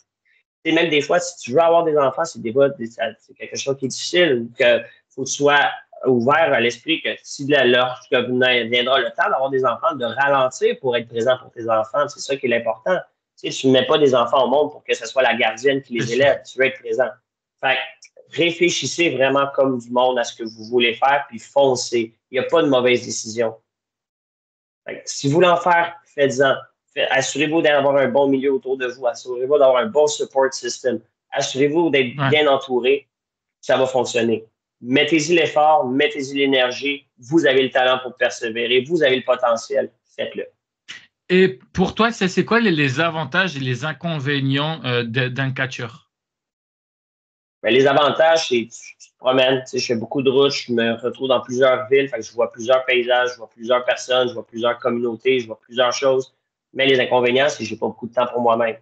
et même des fois, si tu veux avoir des enfants, c'est c'est quelque chose qui est difficile, que faut que tu sois ouvert à l'esprit que si lorsque viendra le temps d'avoir des enfants, de ralentir pour être présent pour tes enfants, c'est ça qui est l'important. Tu sais, tu ne mets pas des enfants au monde pour que ce soit la gardienne qui C'est les sûr. élève, tu veux être présent. Fait que réfléchissez vraiment comme du monde à ce que vous voulez faire, puis foncez. Il n'y a pas de mauvaise décision. Fait que si vous voulez en faire, faites-en. Assurez-vous d'avoir un bon milieu autour de vous. Assurez-vous d'avoir un bon support system. Assurez-vous d'être Ouais. bien entouré. Ça va fonctionner. Mettez-y l'effort, mettez-y l'énergie. Vous avez le talent pour persévérer. Vous avez le potentiel. Faites-le. Et pour toi, c'est quoi les avantages et les inconvénients d'un catcheur? Ben, les avantages, c'est tu te promènes. Tu sais, je fais beaucoup de routes. Je me retrouve dans plusieurs villes. Fait que je vois plusieurs paysages, je vois plusieurs personnes, je vois plusieurs communautés, je vois plusieurs choses. Mais les inconvénients, c'est que j'ai pas beaucoup de temps pour moi-même.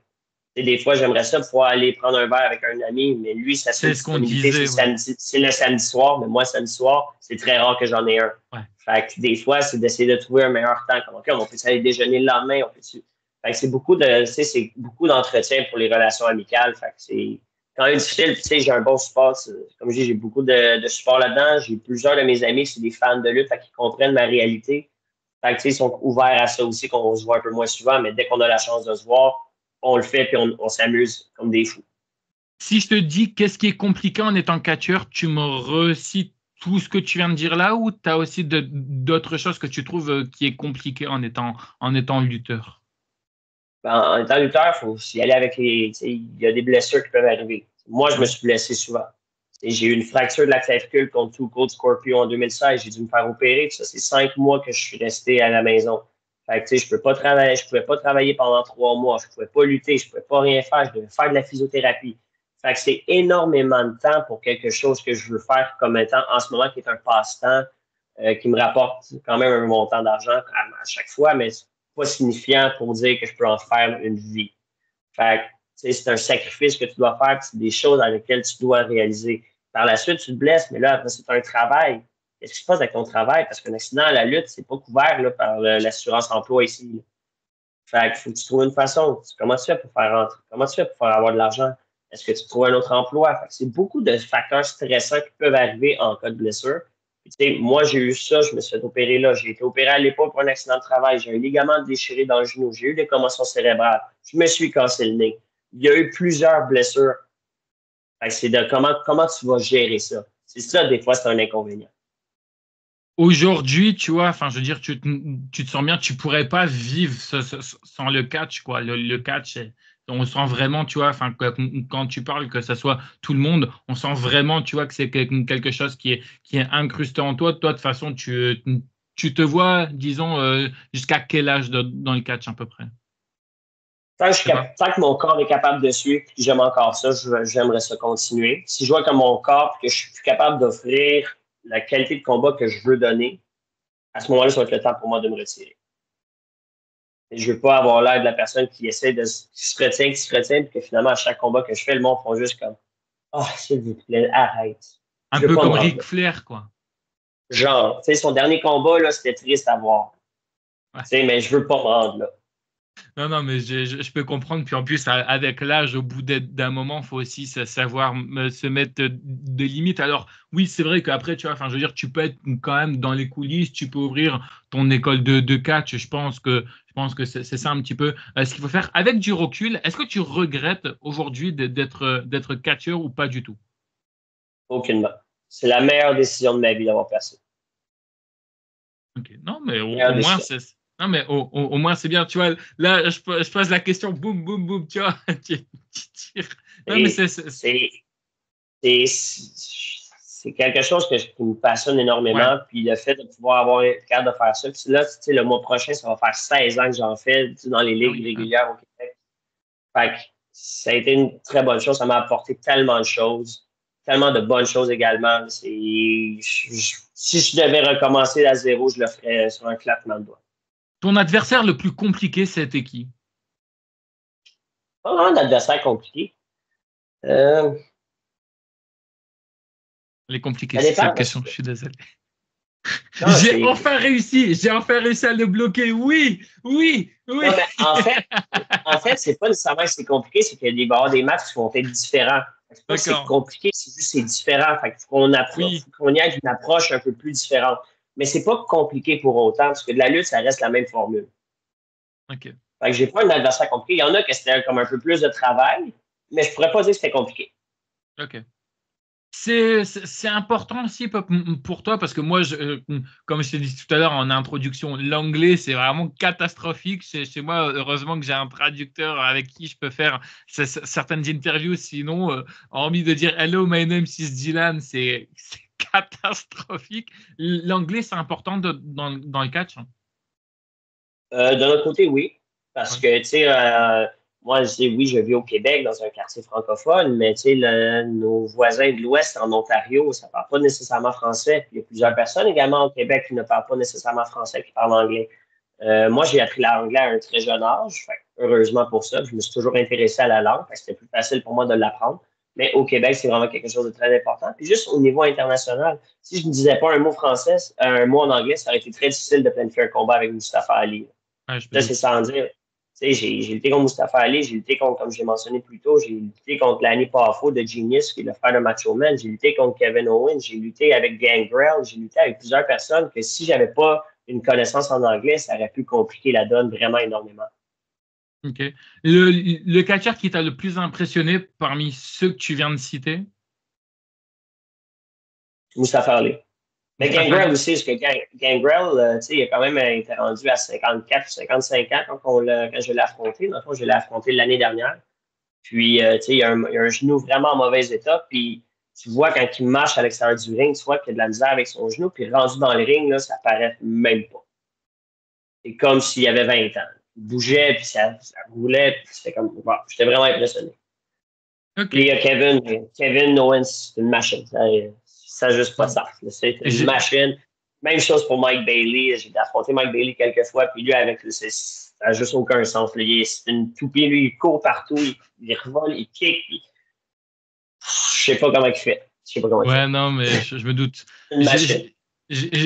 Et des fois, j'aimerais ça pouvoir aller prendre un verre avec un ami, mais lui, sa seule C'est ce qu'on disponibilité, disait, ouais. c'est le samedi soir, mais moi, samedi soir, c'est très rare que j'en ai un. Ouais. Fait que des fois, c'est d'essayer de trouver un meilleur temps. Comme, OK, on peut aller déjeuner le lendemain, Fait que c'est beaucoup c'est beaucoup d'entretien pour les relations amicales. Fait que c'est quand même difficile. Tu sais, j'ai un bon support. Comme je dis, j'ai beaucoup de support là-dedans. J'ai plusieurs de mes amis, c'est des fans de lutte, fait qu'ils comprennent ma réalité. Fait que, tu sais, ils sont ouverts à ça aussi, qu'on se voit un peu moins souvent, mais dès qu'on a la chance de se voir, on le fait puis on s'amuse comme des fous. Si je te dis qu'est-ce qui est compliqué en étant catcheur, tu me recites tout ce que tu viens de dire là ou tu as aussi d'autres choses que tu trouves qui est compliqué en étant lutteur? Ben, en étant lutteur, il faut y aller avec les. Il y a des blessures qui peuvent arriver. Moi, je me Ouais. suis blessé souvent. J'ai eu une fracture de la clavicule contre Two Cold Scorpio en 2016. J'ai dû me faire opérer. Ça, c'est 5 mois que je suis resté à la maison. Fait que, tu sais, je peux pas travailler, je pouvais pas travailler pendant 3 mois. Je pouvais pas lutter. Je pouvais pas rien faire. Je devais faire de la physiothérapie. Fait que c'est énormément de temps pour quelque chose que je veux faire comme étant en ce moment qui est un passe-temps qui me rapporte quand même un montant d'argent à chaque fois, mais c'est pas signifiant pour dire que je peux en faire une vie. Fait que, tu sais, c'est un sacrifice que tu dois faire, c'est des choses dans lesquelles tu dois réaliser. Par la suite, tu te blesses, mais là, après, c'est un travail. Qu'est-ce qui se passe avec ton travail? Parce qu'un accident à la lutte, c'est pas couvert là, par l'assurance emploi ici. Là. Fait qu'il faut que tu trouves une façon. Comment tu fais pour faire rentrer? Comment tu fais pour faire avoir de l'argent? Est-ce que tu trouves un autre emploi? Fait que c'est beaucoup de facteurs stressants qui peuvent arriver en cas de blessure. Puis, tu sais, moi, j'ai eu ça, je me suis fait opérer là. J'ai été opéré à l'épaule pour un accident de travail. J'ai un ligament déchiré dans le genou. J'ai eu des commotions cérébrales. Je me suis cassé le nez. Il y a eu plusieurs blessures. Fait que c'est de comment tu vas gérer ça. C'est ça, des fois, c'est un inconvénient. Aujourd'hui, tu vois, enfin, je veux dire, tu te sens bien, tu pourrais pas vivre sans le catch, quoi. Le catch, on sent vraiment, tu vois, enfin, quand tu parles, que ce soit tout le monde, on sent vraiment, tu vois, que c'est quelque chose qui est incrusté en toi. Toi, de toute façon, tu te vois, disons, jusqu'à quel âge dans le catch, à peu près? Je sais pas. Tant que mon corps est capable de suivre et que j'aime encore ça, j'aimerais ça continuer. Si je vois que mon corps et que je suis plus capable d'offrir la qualité de combat que je veux donner, à ce moment-là, ça va être le temps pour moi de me retirer. Et je veux pas avoir l'air de la personne qui essaie qui se retient, puis que finalement, à chaque combat que je fais, le monde font juste comme Ah, oh, s'il vous plaît, arrête. Un Je veux peu pas me comme rendre Ric là. Flair, quoi. Genre, tu sais, son dernier combat, là, c'était triste à voir. Ouais. Tu sais, mais je veux pas me rendre là. Non, non, mais je peux comprendre. Puis en plus, avec l'âge, au bout d'un moment, il faut aussi savoir se mettre des limites. Alors, oui, c'est vrai qu'après, tu vois, enfin, je veux dire, tu peux être quand même dans les coulisses, tu peux ouvrir ton école de catch. Je pense que c'est ça un petit peu ce qu'il faut faire. Avec du recul, est-ce que tu regrettes aujourd'hui d'être catcheur ou pas du tout? Aucunement. C'est la meilleure décision de ma vie d'avoir percé. Ok. Non, mais au Meilleure moins, décision. au moins, c'est bien. Tu vois, là, je pose la question, boum, boum, boum, tu vois, tu tires. Non, mais Et c'est, c'est quelque chose qui me passionne ouais. énormément. Puis le fait de pouvoir avoir le cadre de faire ça. Puis là, tu sais, le mois prochain, ça va faire 16 ans que j'en fais tu sais, dans les Ah ligues oui. Ah oui. régulières au Québec. Fait que ça a été une très bonne chose. Ça m'a apporté tellement de choses, tellement de bonnes choses également. Si je devais recommencer à zéro, je le ferais sur un claquement de doigts. Ton adversaire le plus compliqué, c'était qui? Pas vraiment d'adversaire compliqué. Euh, Les compliqués, Ça cette dépend parce question, que je suis désolé. non, c'est J'ai enfin réussi à le bloquer. Oui, oui, oui. non, mais en fait, c'est pas nécessairement que c'est compliqué, c'est qu'il va y avoir des matchs qui vont être différents. C'est pas que c'est D'accord. compliqué, c'est juste que c'est différent. Fait qu'il faut Oui. qu'on y ait une approche un peu plus différente. Mais c'est pas compliqué pour autant, parce que de la lutte, ça reste la même formule. Ok. Fait que j'ai pas un adversaire compliqué. Il y en a que c'était comme un peu plus de travail, mais je pourrais pas dire que c'était compliqué. Ok. C'est important aussi pour toi parce que moi, comme je t'ai dit tout à l'heure en introduction, l'anglais, c'est vraiment catastrophique chez moi. Heureusement que j'ai un traducteur avec qui je peux faire certaines interviews. Sinon, hormis de dire Hello, my name is Dylan, c'est catastrophique. L'anglais, c'est important dans le catch, hein. De l'autre côté, oui. Parce Ouais. que, tu sais, moi, je dis oui, je vis au Québec, dans un quartier francophone, mais tu sais, nos voisins de l'Ouest, en Ontario, ça ne parle pas nécessairement français. Puis il y a plusieurs Ouais. personnes également au Québec qui ne parlent pas nécessairement français, qui parlent anglais. Moi, j'ai appris l'anglais à un très jeune âge. Fait que, heureusement pour ça, je me suis toujours intéressé à la langue, parce que c'était plus facile pour moi de l'apprendre. Mais au Québec, c'est vraiment quelque chose de très important. Puis juste au niveau international, si je ne disais pas un mot français, un mot en anglais, ça aurait été très difficile de planifier un combat avec Mustafa Ali. Ouais, je me Ça, c'est doute. sans dire. Tu sais, j'ai lutté contre Mustafa Ali, j'ai lutté contre, comme j'ai mentionné plus tôt, j'ai lutté contre Lanny Poffo de Genius, qui est le frère de Macho Man, j'ai lutté contre Kevin Owens, j'ai lutté avec Gangrel, j'ai lutté avec plusieurs personnes que si j'avais pas une connaissance en anglais, ça aurait pu compliquer la donne vraiment énormément. Ok. Le catcheur qui t'a le plus impressionné parmi ceux que tu viens de citer, Mustafa Ali. Mais Mustafa Gangrel Ali? aussi, parce que Gangrel, tu sais, il a quand même été rendu à 54 ou 55 ans quand je l'ai affronté. Dans le fond, je l'ai affronté l'année dernière. Puis, tu sais, il y a un genou vraiment en mauvais état. Puis, tu vois, quand il marche à l'extérieur du ring, tu vois qu'il a de la misère avec son genou. Puis, rendu dans le ring, là, ça paraît même pas. C'est comme s'il avait 20 ans. Il bougeait, puis ça roulait. Puis, c'était comme, wow, j'étais vraiment impressionné. Ok. Puis, Kevin Owens, c'est une machine. Ça n'a juste pas de sens. C'est une J'ai- machine. Même chose pour Mike Bailey. J'ai affronté Mike Bailey quelques fois. Puis, lui, avec lui, ça n'a juste aucun sens. C'est une toupie. Lui, il court partout. Il revole, il kick. Je sais pas comment il fait. Je sais pas comment il Ouais, fait. non, mais je me doute. Une J'ai machine. j'ai-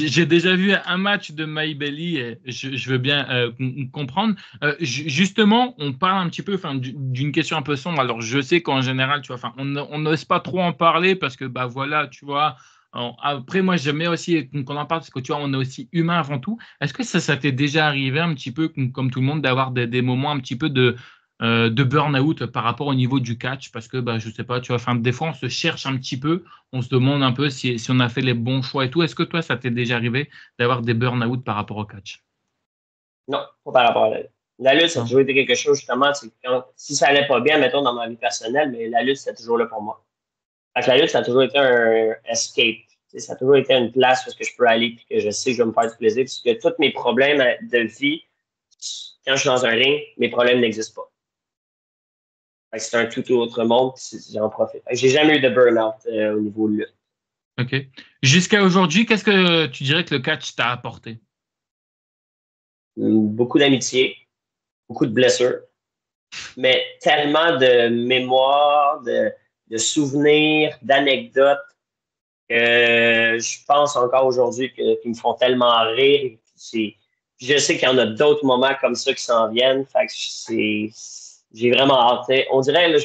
j'ai déjà vu un match de Maïbeli et je veux bien comprendre. Justement, on parle un petit peu enfin, d'une question un peu sombre. Alors, je sais qu'en général, tu vois, enfin, on n'ose pas trop en parler parce que, bah voilà, tu vois. Après, moi, j'aimais aussi qu'on en parle parce que, tu vois, on est aussi humain avant tout. Est-ce que ça t'est déjà arrivé un petit peu, comme tout le monde, d'avoir des moments un petit peu de burn-out par rapport au niveau du catch parce que bah, je sais pas, tu vois, enfin, des fois on se cherche un petit peu, on se demande un peu si on a fait les bons choix et tout. Est-ce que toi, ça t'est déjà arrivé d'avoir des burn-out par rapport au catch? Non, pas par rapport à la lutte. La lutte, ça a Non. toujours été quelque chose, justement, si ça allait pas bien, mettons, dans ma vie personnelle, mais la lutte, c'était toujours là pour moi. Fait que la lutte, ça a toujours été un escape. Tu sais, ça a toujours été une place où je peux aller et que je sais que je vais me faire du plaisir. Parce que tous mes problèmes de vie, quand je suis dans un ring, mes problèmes n'existent pas. Fait que c'est un tout autre monde, puis j'en profite. Fait que j'ai jamais eu de burn-out au niveau de lutte. Ok. Jusqu'à aujourd'hui, qu'est-ce que tu dirais que le catch t'a apporté? Beaucoup d'amitié, beaucoup de blessures, mais tellement de mémoires, de souvenirs, d'anecdotes que je pense encore aujourd'hui qu'ils me font tellement rire. je sais qu'il y en a d'autres moments comme ça qui s'en viennent. Fait que j'ai vraiment hâte. On dirait, là,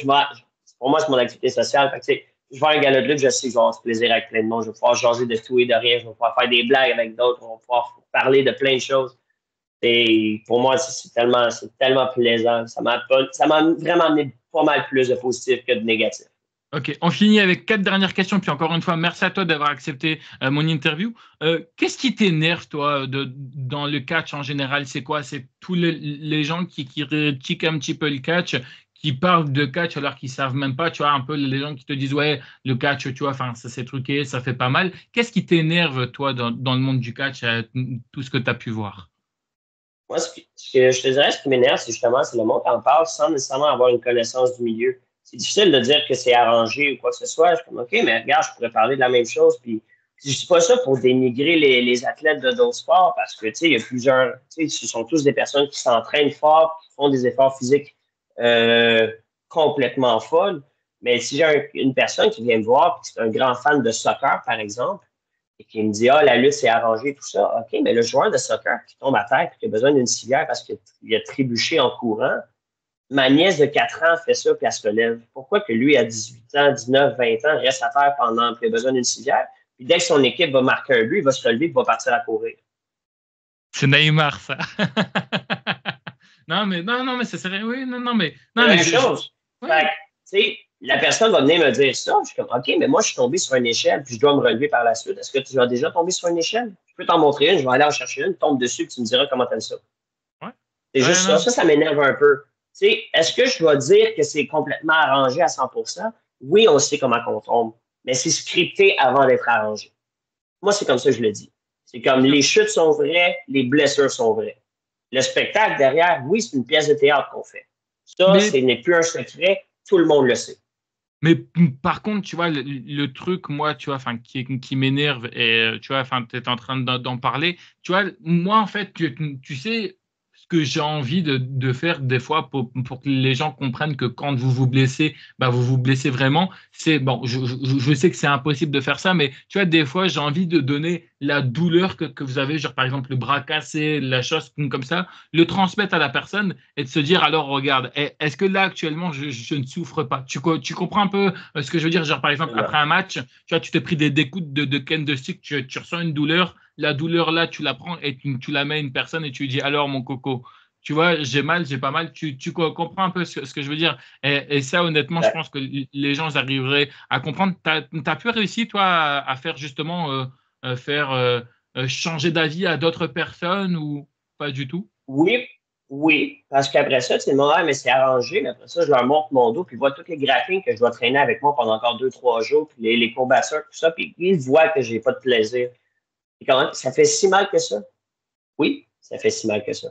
pour moi, c'est mon activité sociale. Fait que, je vais à un gala de lutte, je sais que je vais avoir du plaisir avec plein de monde. Je vais pouvoir jaser de tout et de rien. Je vais pouvoir faire des blagues avec d'autres. On va pouvoir parler de plein de choses. Et pour moi, c'est tellement plaisant. Ça m'a vraiment amené pas mal plus de positif que de négatif. Ok, on finit avec 4 dernières questions. Puis encore une fois, merci à toi d'avoir accepté mon interview. Qu'est-ce qui t'énerve, toi, dans le catch en général? C'est quoi? C'est tous les gens qui critiquent un petit peu le catch, qui parlent de catch alors qu'ils savent même pas. Tu vois, un peu les gens qui te disent, ouais, le catch, tu vois, enfin, ça c'est truqué, ça fait pas mal. Qu'est-ce qui t'énerve, toi, dans le monde du catch, tout ce que tu as pu voir? Moi, ce que je te dirais, ce qui m'énerve, c'est justement, c'est le monde qui en parle sans nécessairement avoir une connaissance du milieu. C'est difficile de dire que c'est arrangé ou quoi que ce soit. Je suis comme, OK, mais regarde, je pourrais parler de la même chose. Puis, je dis pas ça pour dénigrer les athlètes de d'autres sports parce que, tu sais, il y a plusieurs, tu sais, ce sont tous des personnes qui s'entraînent fort, qui font des efforts physiques complètement folles. Mais si j'ai une personne qui vient me voir, qui est un grand fan de soccer, par exemple, et qui me dit, ah, la lutte, c'est arrangé, tout ça. OK, mais le joueur de soccer qui tombe à terre et qui a besoin d'une civière parce qu'il a trébuché en courant, ma nièce de 4 ans fait ça puis elle se relève. Pourquoi que lui, à 18 ans, 19, 20 ans, reste à terre pendant qu'il a besoin d'une civière? Puis dès que son équipe va marquer un but, il va se relever et va partir à courir. C'est Neymar, ça. Non, mais c'est sérieux. Oui, C'est la non, mais même chose. Fait oui. que, tu sais, la personne va venir me dire ça. Je suis comme, OK, mais moi, je suis tombé sur une échelle puis je dois me relever par la suite. Est-ce que tu as déjà tombé sur une échelle? Je peux t'en montrer une, je vais aller en chercher une, tombe dessus et tu me diras comment tu aimes ça. Ouais. C'est Ouais, juste ça. non. Ça m'énerve un peu. Tu sais, est-ce que je dois dire que c'est complètement arrangé à 100%? Oui, on sait comment on tombe, mais c'est scripté avant d'être arrangé. Moi, c'est comme ça que je le dis. C'est comme les chutes sont vraies, les blessures sont vraies. Le spectacle derrière, oui, c'est une pièce de théâtre qu'on fait. Ça, ce Mais n'est plus un secret, tout le monde le sait. Mais par contre, tu vois, le truc, moi, tu vois, enfin, qui m'énerve, et tu vois, enfin, tu es en train d'en parler, tu vois, moi, en fait, tu sais, ce que j'ai envie de faire des fois pour que les gens comprennent que quand vous vous blessez, bah, vous vous blessez vraiment. C'est bon, je sais que c'est impossible de faire ça, mais tu vois, des fois, j'ai envie de donner la douleur que vous avez, genre par exemple le bras cassé, la chose comme ça, le transmettre à la personne et de se dire alors regarde, est-ce que là actuellement je ne souffre pas? Tu comprends un peu ce que je veux dire? Genre par exemple après un match, tu vois, tu t'es pris des coups de Ken de stick, tu ressens une douleur, la douleur là tu la prends et tu la mets à une personne et tu lui dis alors mon coco. Tu vois, j'ai mal, j'ai pas mal. Tu comprends un peu ce que je veux dire. Et ça, honnêtement, je pense que les gens arriveraient à comprendre. T'as pu réussir, toi, à faire justement faire changer d'avis à d'autres personnes ou pas du tout? Oui, oui, parce qu'après ça, tu sais, moi, mais c'est arrangé, mais après ça, je leur montre mon dos, puis ils voient tous les graphiques que je dois traîner avec moi pendant encore 2, 3 jours, puis les courbatures, tout ça, puis ils voient que j'ai pas de plaisir. Et quand même, ça fait si mal que ça? Oui, ça fait si mal que ça.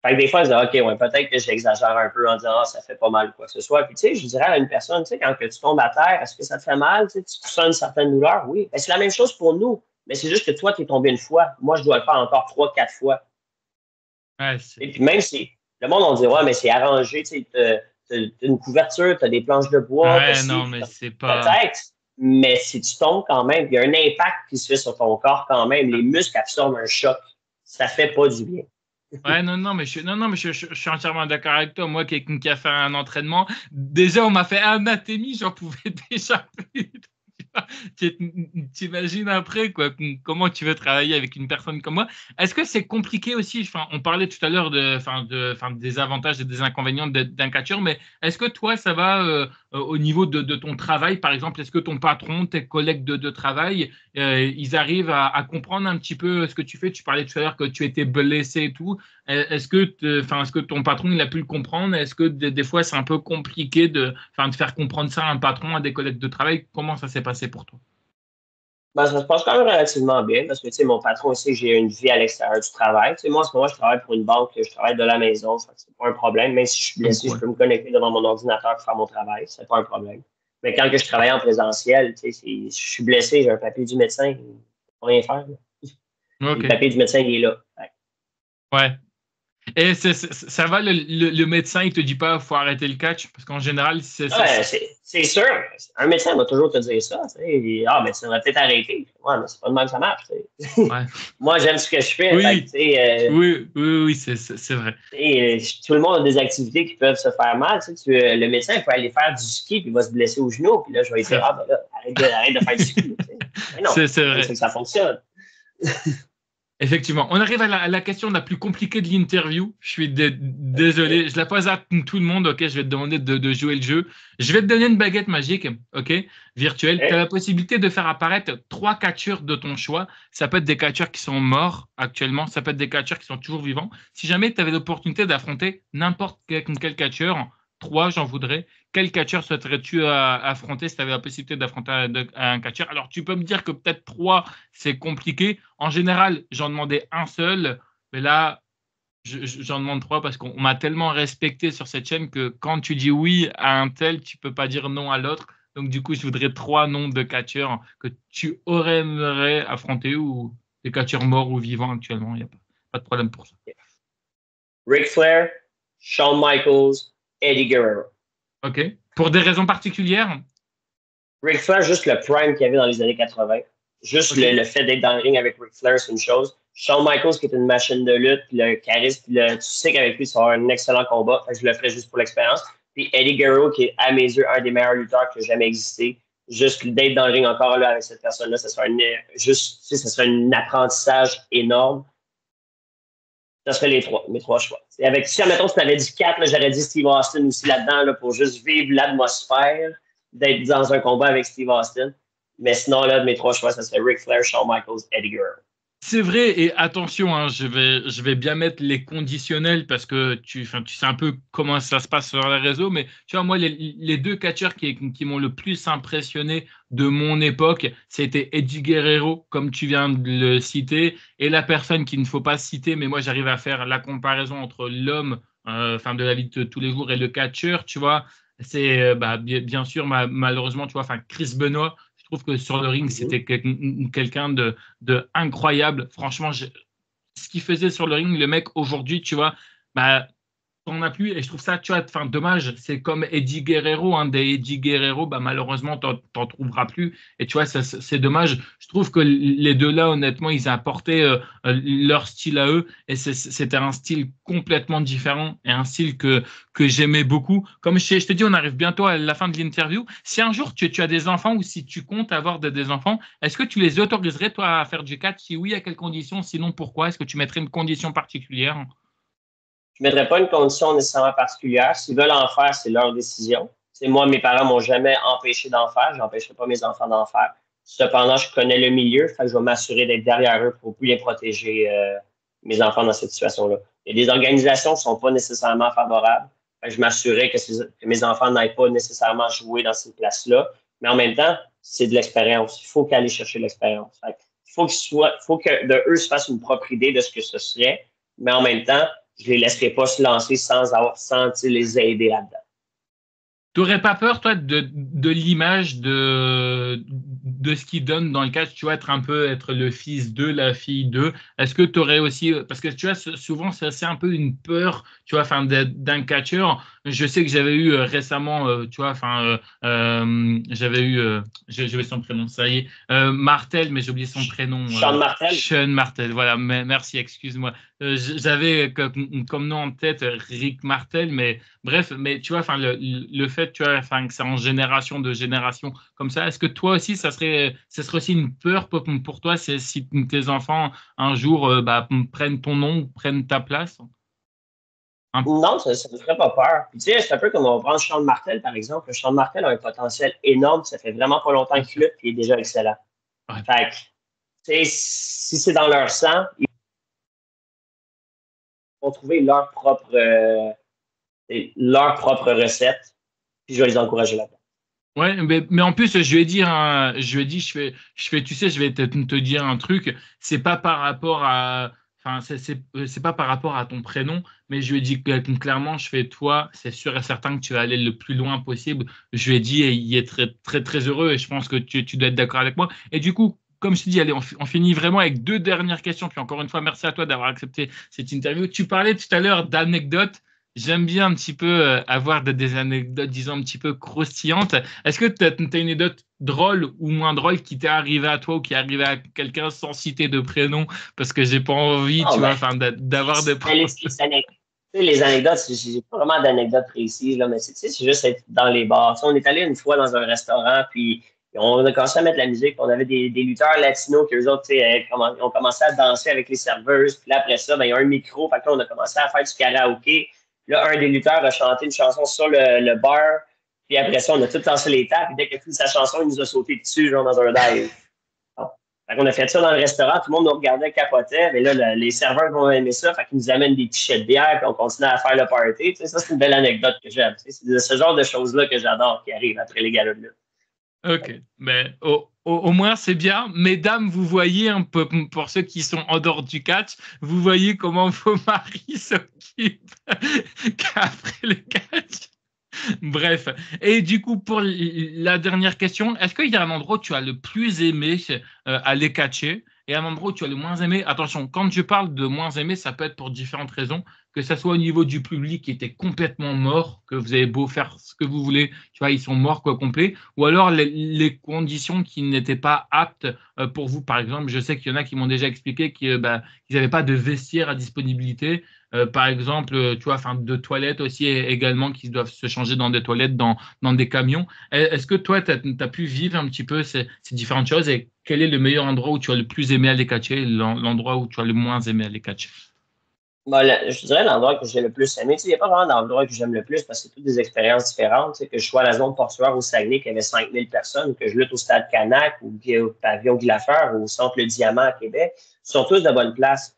Fait que des fois, je dis, OK, ouais, peut-être que j'exagère un peu en disant, ah, ça fait pas mal ou quoi que ce soit. Puis, tu sais, je dirais à une personne, tu sais, quand que tu tombes à terre, est-ce que ça te fait mal? Tu sais, tu ressens une certaine douleur? Oui. Ben, c'est la même chose pour nous. Mais c'est juste que toi, tu es tombé une fois. Moi, je dois le faire encore 3, 4 fois. Ouais, Et puis, même si le monde, on dit, ouais, mais c'est arrangé, tu sais, t'as une couverture, tu as des planches de bois, tu as ouais, ci, non, puis mais c'est pas. peut-être. Mais si tu tombes quand même, il y a un impact qui se fait sur ton corps quand même. Les muscles absorbent un choc. Ça fait pas du bien. Ouais, non, mais je suis entièrement d'accord avec toi. Moi, quelqu'un qui a fait un entraînement, déjà, on m'a fait un anatomie, j'en pouvais déjà plus. T'imagines après, quoi, comment tu veux travailler avec une personne comme moi. Est-ce que c'est compliqué aussi? Enfin, on parlait tout à l'heure des avantages et des inconvénients d'un catcheur, mais est-ce que toi, ça va au niveau de ton travail, par exemple? Est-ce que ton patron, tes collègues de travail, ils arrivent à comprendre un petit peu ce que tu fais? Tu parlais tout à l'heure que tu étais blessé et tout. Est-ce que ton patron, il a pu le comprendre? Est-ce que des fois, c'est un peu compliqué de faire comprendre ça à un patron, à des collègues de travail? Comment ça s'est passé pour toi? Ben, ça se passe quand même relativement bien parce que, tu sais, mon patron aussi, j'ai une vie à l'extérieur du travail. Tu sais, moi, en ce moment, je travaille pour une banque, je travaille de la maison, ça c'est pas un problème. Même si je suis Donc, blessé, je ouais. peux me connecter devant mon ordinateur pour faire mon travail, c'est pas un problème. Mais quand que je travaille en présentiel, tu sais, je suis blessé, j'ai un papier du médecin, je peux rien faire. Le Ok. papier du médecin, il est là. Ouais. Ouais. Et ça va, le médecin, il te dit pas, faut arrêter le catch, parce qu'en général, Ouais, c'est sûr. Un médecin va toujours te dire ça. Ah, mais tu devrais peut-être arrêter. Ouais, mais c'est pas de même que ça marche. Ouais. Moi, j'aime ce que je fais. Fait que, Oui, oui, c'est vrai. tout le monde a des activités qui peuvent se faire mal. Le médecin il peut aller faire du ski puis il va se blesser au genou. Puis là, je vais lui dire, ah, ben là, arrête de faire du ski. Mais non, c'est vrai. c'est que ça fonctionne. Effectivement. On arrive à la question la plus compliquée de l'interview. Je suis désolé. Je la pose à tout le monde. OK, je vais te demander de jouer le jeu. Je vais te donner une baguette magique, OK, virtuelle. Tu as la possibilité de faire apparaître 3 catcheurs de ton choix. Ça peut être des catcheurs qui sont morts actuellement. Ça peut être des catcheurs qui sont toujours vivants. Si jamais tu avais l'opportunité d'affronter n'importe quel catcheur, 3, j'en voudrais. Quel catcheur souhaiterais-tu affronter si tu avais la possibilité d'affronter un catcheur? Alors, tu peux me dire que peut-être 3, c'est compliqué. En général, j'en demandais un seul, mais là, j'en demande 3 parce qu'on m'a tellement respecté sur cette chaîne que quand tu dis oui à un tel, tu peux pas dire non à l'autre. Donc, du coup, je voudrais 3 noms de catcheurs que tu aimerais affronter ou des catcheurs morts ou vivants actuellement. Il n'y a pas de problème pour ça. Ric Flair, Shawn Michaels, Eddie Guerrero. OK. Pour des raisons particulières? Ric Flair, juste le prime qu'il y avait dans les années 80. Juste okay. le fait d'être dans le ring avec Ric Flair, c'est une chose. Shawn Michaels, qui est une machine de lutte, puis le charisme, puis tu sais qu'avec lui, ça va avoir un excellent combat. Fait que je le ferais juste pour l'expérience. Puis Eddie Guerrero, qui est, à mes yeux, un des meilleurs lutteurs qui a jamais existé. Juste d'être dans le ring encore là avec cette personne-là, ça serait un apprentissage énorme. Ça serait mes 3 choix. Et avec, si, admettons, tu m'avais dit 4, j'aurais dit Steve Austin aussi là-dedans là, pour juste vivre l'atmosphère d'être dans un combat avec Steve Austin. Mais sinon, là, de mes 3 choix, ça serait Ric Flair, Shawn Michaels, Eddie Guerrero. C'est vrai, et attention, hein, je vais bien mettre les conditionnels parce que tu sais un peu comment ça se passe sur les réseaux, mais tu vois, moi, les 2 catcheurs qui m'ont le plus impressionné de mon époque, c'était Eddie Guerrero, comme tu viens de le citer, et la personne qu'il ne faut pas citer, mais moi, j'arrive à faire la comparaison entre l'homme, de la vie de tous les jours et le catcheur, tu vois, c'est bien sûr, malheureusement, tu vois, Chris Benoit. Je trouve que sur le ring, c'était quelqu'un de incroyable. Franchement, ce qu'il faisait sur le ring, le mec, aujourd'hui, tu vois, t'en as plus. Et je trouve ça, tu vois, dommage. C'est comme Eddie Guerrero, des Eddie Guerrero, malheureusement, t'en trouveras plus. Et tu vois, c'est dommage. Je trouve que les deux là, honnêtement, ils apportaient leur style à eux. Et c'était un style complètement différent et un style que j'aimais beaucoup. Comme je te dis, on arrive bientôt à la fin de l'interview. Si un jour tu as des enfants ou si tu comptes avoir des enfants, est-ce que tu les autoriserais, toi, à faire du catch? Si oui, à quelles conditions? Sinon, pourquoi? Est-ce que tu mettrais une condition particulière? Je ne mettrais pas une condition nécessairement particulière. S'ils veulent en faire, c'est leur décision. Moi, mes parents ne m'ont jamais empêché d'en faire. Je n'empêcherai pas mes enfants d'en faire. Cependant, je connais le milieu. Fait que je vais m'assurer d'être derrière eux pour bien protéger mes enfants dans cette situation-là. Il y a des organisations qui ne sont pas nécessairement favorables. Fait que je m'assurerai que mes enfants n'aillent pas nécessairement jouer dans ces places-là. Mais en même temps, c'est de l'expérience. Il faut qu'aller chercher l'expérience. Il faut que de eux se fassent une propre idée de ce que ce serait. Mais en même temps, je ne les laisserai pas se lancer sans les aider là-dedans. Tu n'aurais pas peur, toi, de l'image de ce qu'ils donnent dans le catch, tu vois, être le fils de la fille d'eux. Est-ce que tu aurais aussi, parce que tu vois, souvent, c'est un peu une peur, tu vois, d'un catcheur. Je sais que j'avais eu récemment, tu vois, j'avais eu, j'ai oublié son prénom, ça y est, Martel, mais j'ai oublié son prénom. Sean Martel. Sean Martel, voilà, merci, excuse-moi. J'avais comme nom en tête Rick Martel, mais bref, mais tu vois, le fait, tu vois, que c'est en génération de génération comme ça. Est-ce que toi aussi, ça serait aussi une peur pour toi, si tes enfants un jour prennent ton nom ou prennent ta place? Non, ça ne me ferait pas peur. Puis, tu sais, c'est un peu comme on prend Sean Martel, par exemple. Sean Martel a un potentiel énorme. Ça fait vraiment pas longtemps qu'il lutte, puis il est déjà excellent. Ouais. Fait que, tu sais, si c'est dans leur sang, ils vont trouver leur propre recette, puis je vais les encourager là-dedans. Ouais, mais en plus, je lui ai dit, tu sais, je vais te dire un truc, c'est pas par rapport à, c'est pas par rapport à ton prénom, mais je lui ai dit clairement, toi, c'est sûr et certain que tu vas aller le plus loin possible. Je lui ai dit, et il est très, très, très heureux, et je pense que tu dois être d'accord avec moi. Et du coup, comme je te dis, allez, on finit vraiment avec 2 dernières questions. Puis encore une fois, merci à toi d'avoir accepté cette interview. Tu parlais tout à l'heure d'anecdotes. J'aime bien un petit peu avoir des anecdotes, disons, un petit peu croustillantes. Est-ce que tu as une anecdote drôle ou moins drôle qui t'est arrivée à toi ou qui est arrivée à quelqu'un sans citer de prénom? Parce que j'ai pas envie, tu vois, d'avoir des problèmes. Les anecdotes, j'ai pas vraiment d'anecdotes précises, là, mais c'est juste être dans les bars. On est allé une fois dans un restaurant, puis on a commencé à mettre la musique. On avait des lutteurs latinos qui, eux autres, ont commencé à danser avec les serveuses. Puis là, après ça, il y a un micro. Fait que là, on a commencé à faire du karaoké. Là, un des lutteurs a chanté une chanson sur le bar. Puis après ça, on a tout lancé les tables. Puis dès qu'il a fini sa chanson, il nous a sauté dessus, genre dans un dive. Fait qu'on a fait ça dans le restaurant, tout le monde nous regardait, capotait, mais là, les serveurs vont aimer ça, fait qu'ils nous amènent des pichets de bière, puis on continue à faire le party. Tu sais, ça, c'est une belle anecdote que j'aime. Tu sais, c'est ce genre de choses-là que j'adore qui arrivent après les galas de lutte. Ok, mais au moins c'est bien. Mesdames, vous voyez un peu, pour ceux qui sont en dehors du catch, vous voyez comment vos maris s'occupent après le catch. Bref, et du coup, pour la dernière question, est-ce qu'il y a un endroit où tu as le plus aimé aller catcher et un endroit où tu as le moins aimé? Attention, quand je parle de moins aimé, ça peut être pour différentes raisons, que ce soit au niveau du public qui était complètement mort, que vous avez beau faire ce que vous voulez, tu vois, ils sont morts quoi complet, ou alors les conditions qui n'étaient pas aptes pour vous. Par exemple, je sais qu'il y en a qui m'ont déjà expliqué qu'ils n'avaient pas de vestiaire à disponibilité. Par exemple, tu vois, de toilettes aussi également qui doivent se changer dans des toilettes, dans des camions. Est-ce que toi, tu as pu vivre un petit peu ces différentes choses et quel est le meilleur endroit où tu as le plus aimé aller catcher et l'endroit où tu as le moins aimé aller catcher? Je dirais l'endroit que j'ai le plus aimé. Il n'y a pas vraiment d'endroit que j'aime le plus parce que c'est toutes des expériences différentes. Que je sois à la zone portuaire au Saguenay, qui avait 5000 personnes, ou que je lutte au Stade Canac, ou au Pavillon Guy Lafleur, ou au Centre Le Diamant à Québec, ce sont tous de bonnes places.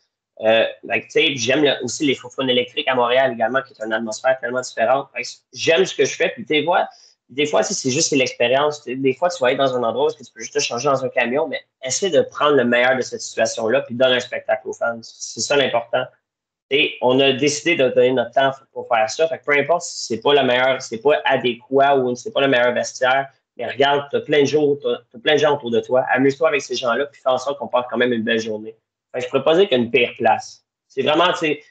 J'aime aussi les Faux-Fun électriques à Montréal également, qui est une atmosphère tellement différente. J'aime ce que je fais. Puis des fois, c'est juste l'expérience. Des fois, tu vas être dans un endroit où tu peux juste te changer dans un camion, mais essaie de prendre le meilleur de cette situation-là puis donne un spectacle aux fans. C'est ça l'important. Et on a décidé de donner notre temps pour faire ça. Fait que peu importe si c'est pas le meilleur, c'est pas adéquat ou c'est pas le meilleur vestiaire, mais regarde, t'as plein de gens autour de toi. Amuse-toi avec ces gens-là, puis fais en sorte qu'on passe quand même une belle journée. Fait que je pourrais pas dire qu'il y a une pire place. C'est vraiment, tu sais,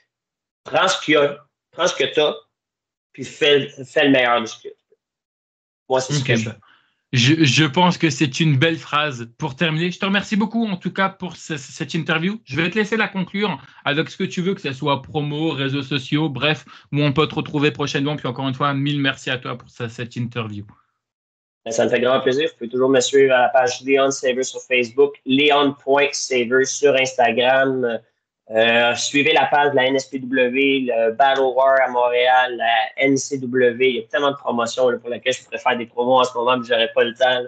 prends ce qu'il y a, prends ce que tu as, puis fais le meilleur de ce que tu as. Moi, c'est ce que je fais. Je pense que c'est une belle phrase pour terminer. Je te remercie beaucoup en tout cas pour cette interview. Je vais te laisser la conclure avec ce que tu veux, que ce soit promo, réseaux sociaux, bref, où on peut te retrouver prochainement. Puis encore une fois, mille merci à toi pour cette interview. Ça me fait grand plaisir. Vous pouvez toujours me suivre à la page Leon Savers sur Facebook, Leon.Savers sur Instagram. Suivez la page de la NSPW, le Battle War à Montréal, la NCW. Il y a tellement de promotions là, pour lesquelles je pourrais faire des promos en ce moment, mais je n'aurais pas le temps.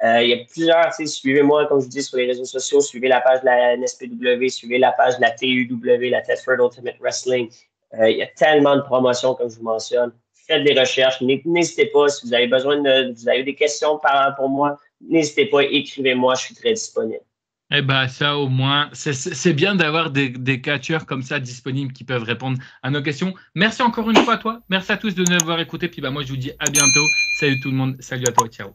Il y a plusieurs, suivez-moi, comme je vous dis, sur les réseaux sociaux. Suivez la page de la NSPW, suivez la page de la TUW, la Thetford Ultimate Wrestling. Il y a tellement de promotions, comme je vous mentionne. Faites des recherches. N'hésitez pas, si vous avez besoin vous avez des questions pour moi, n'hésitez pas, écrivez-moi, je suis très disponible. Eh bien, ça au moins, c'est bien d'avoir des catcheurs comme ça disponibles qui peuvent répondre à nos questions. Merci encore une fois à toi. Merci à tous de nous avoir écoutés. Puis moi, je vous dis à bientôt. Salut tout le monde. Salut à toi. Ciao.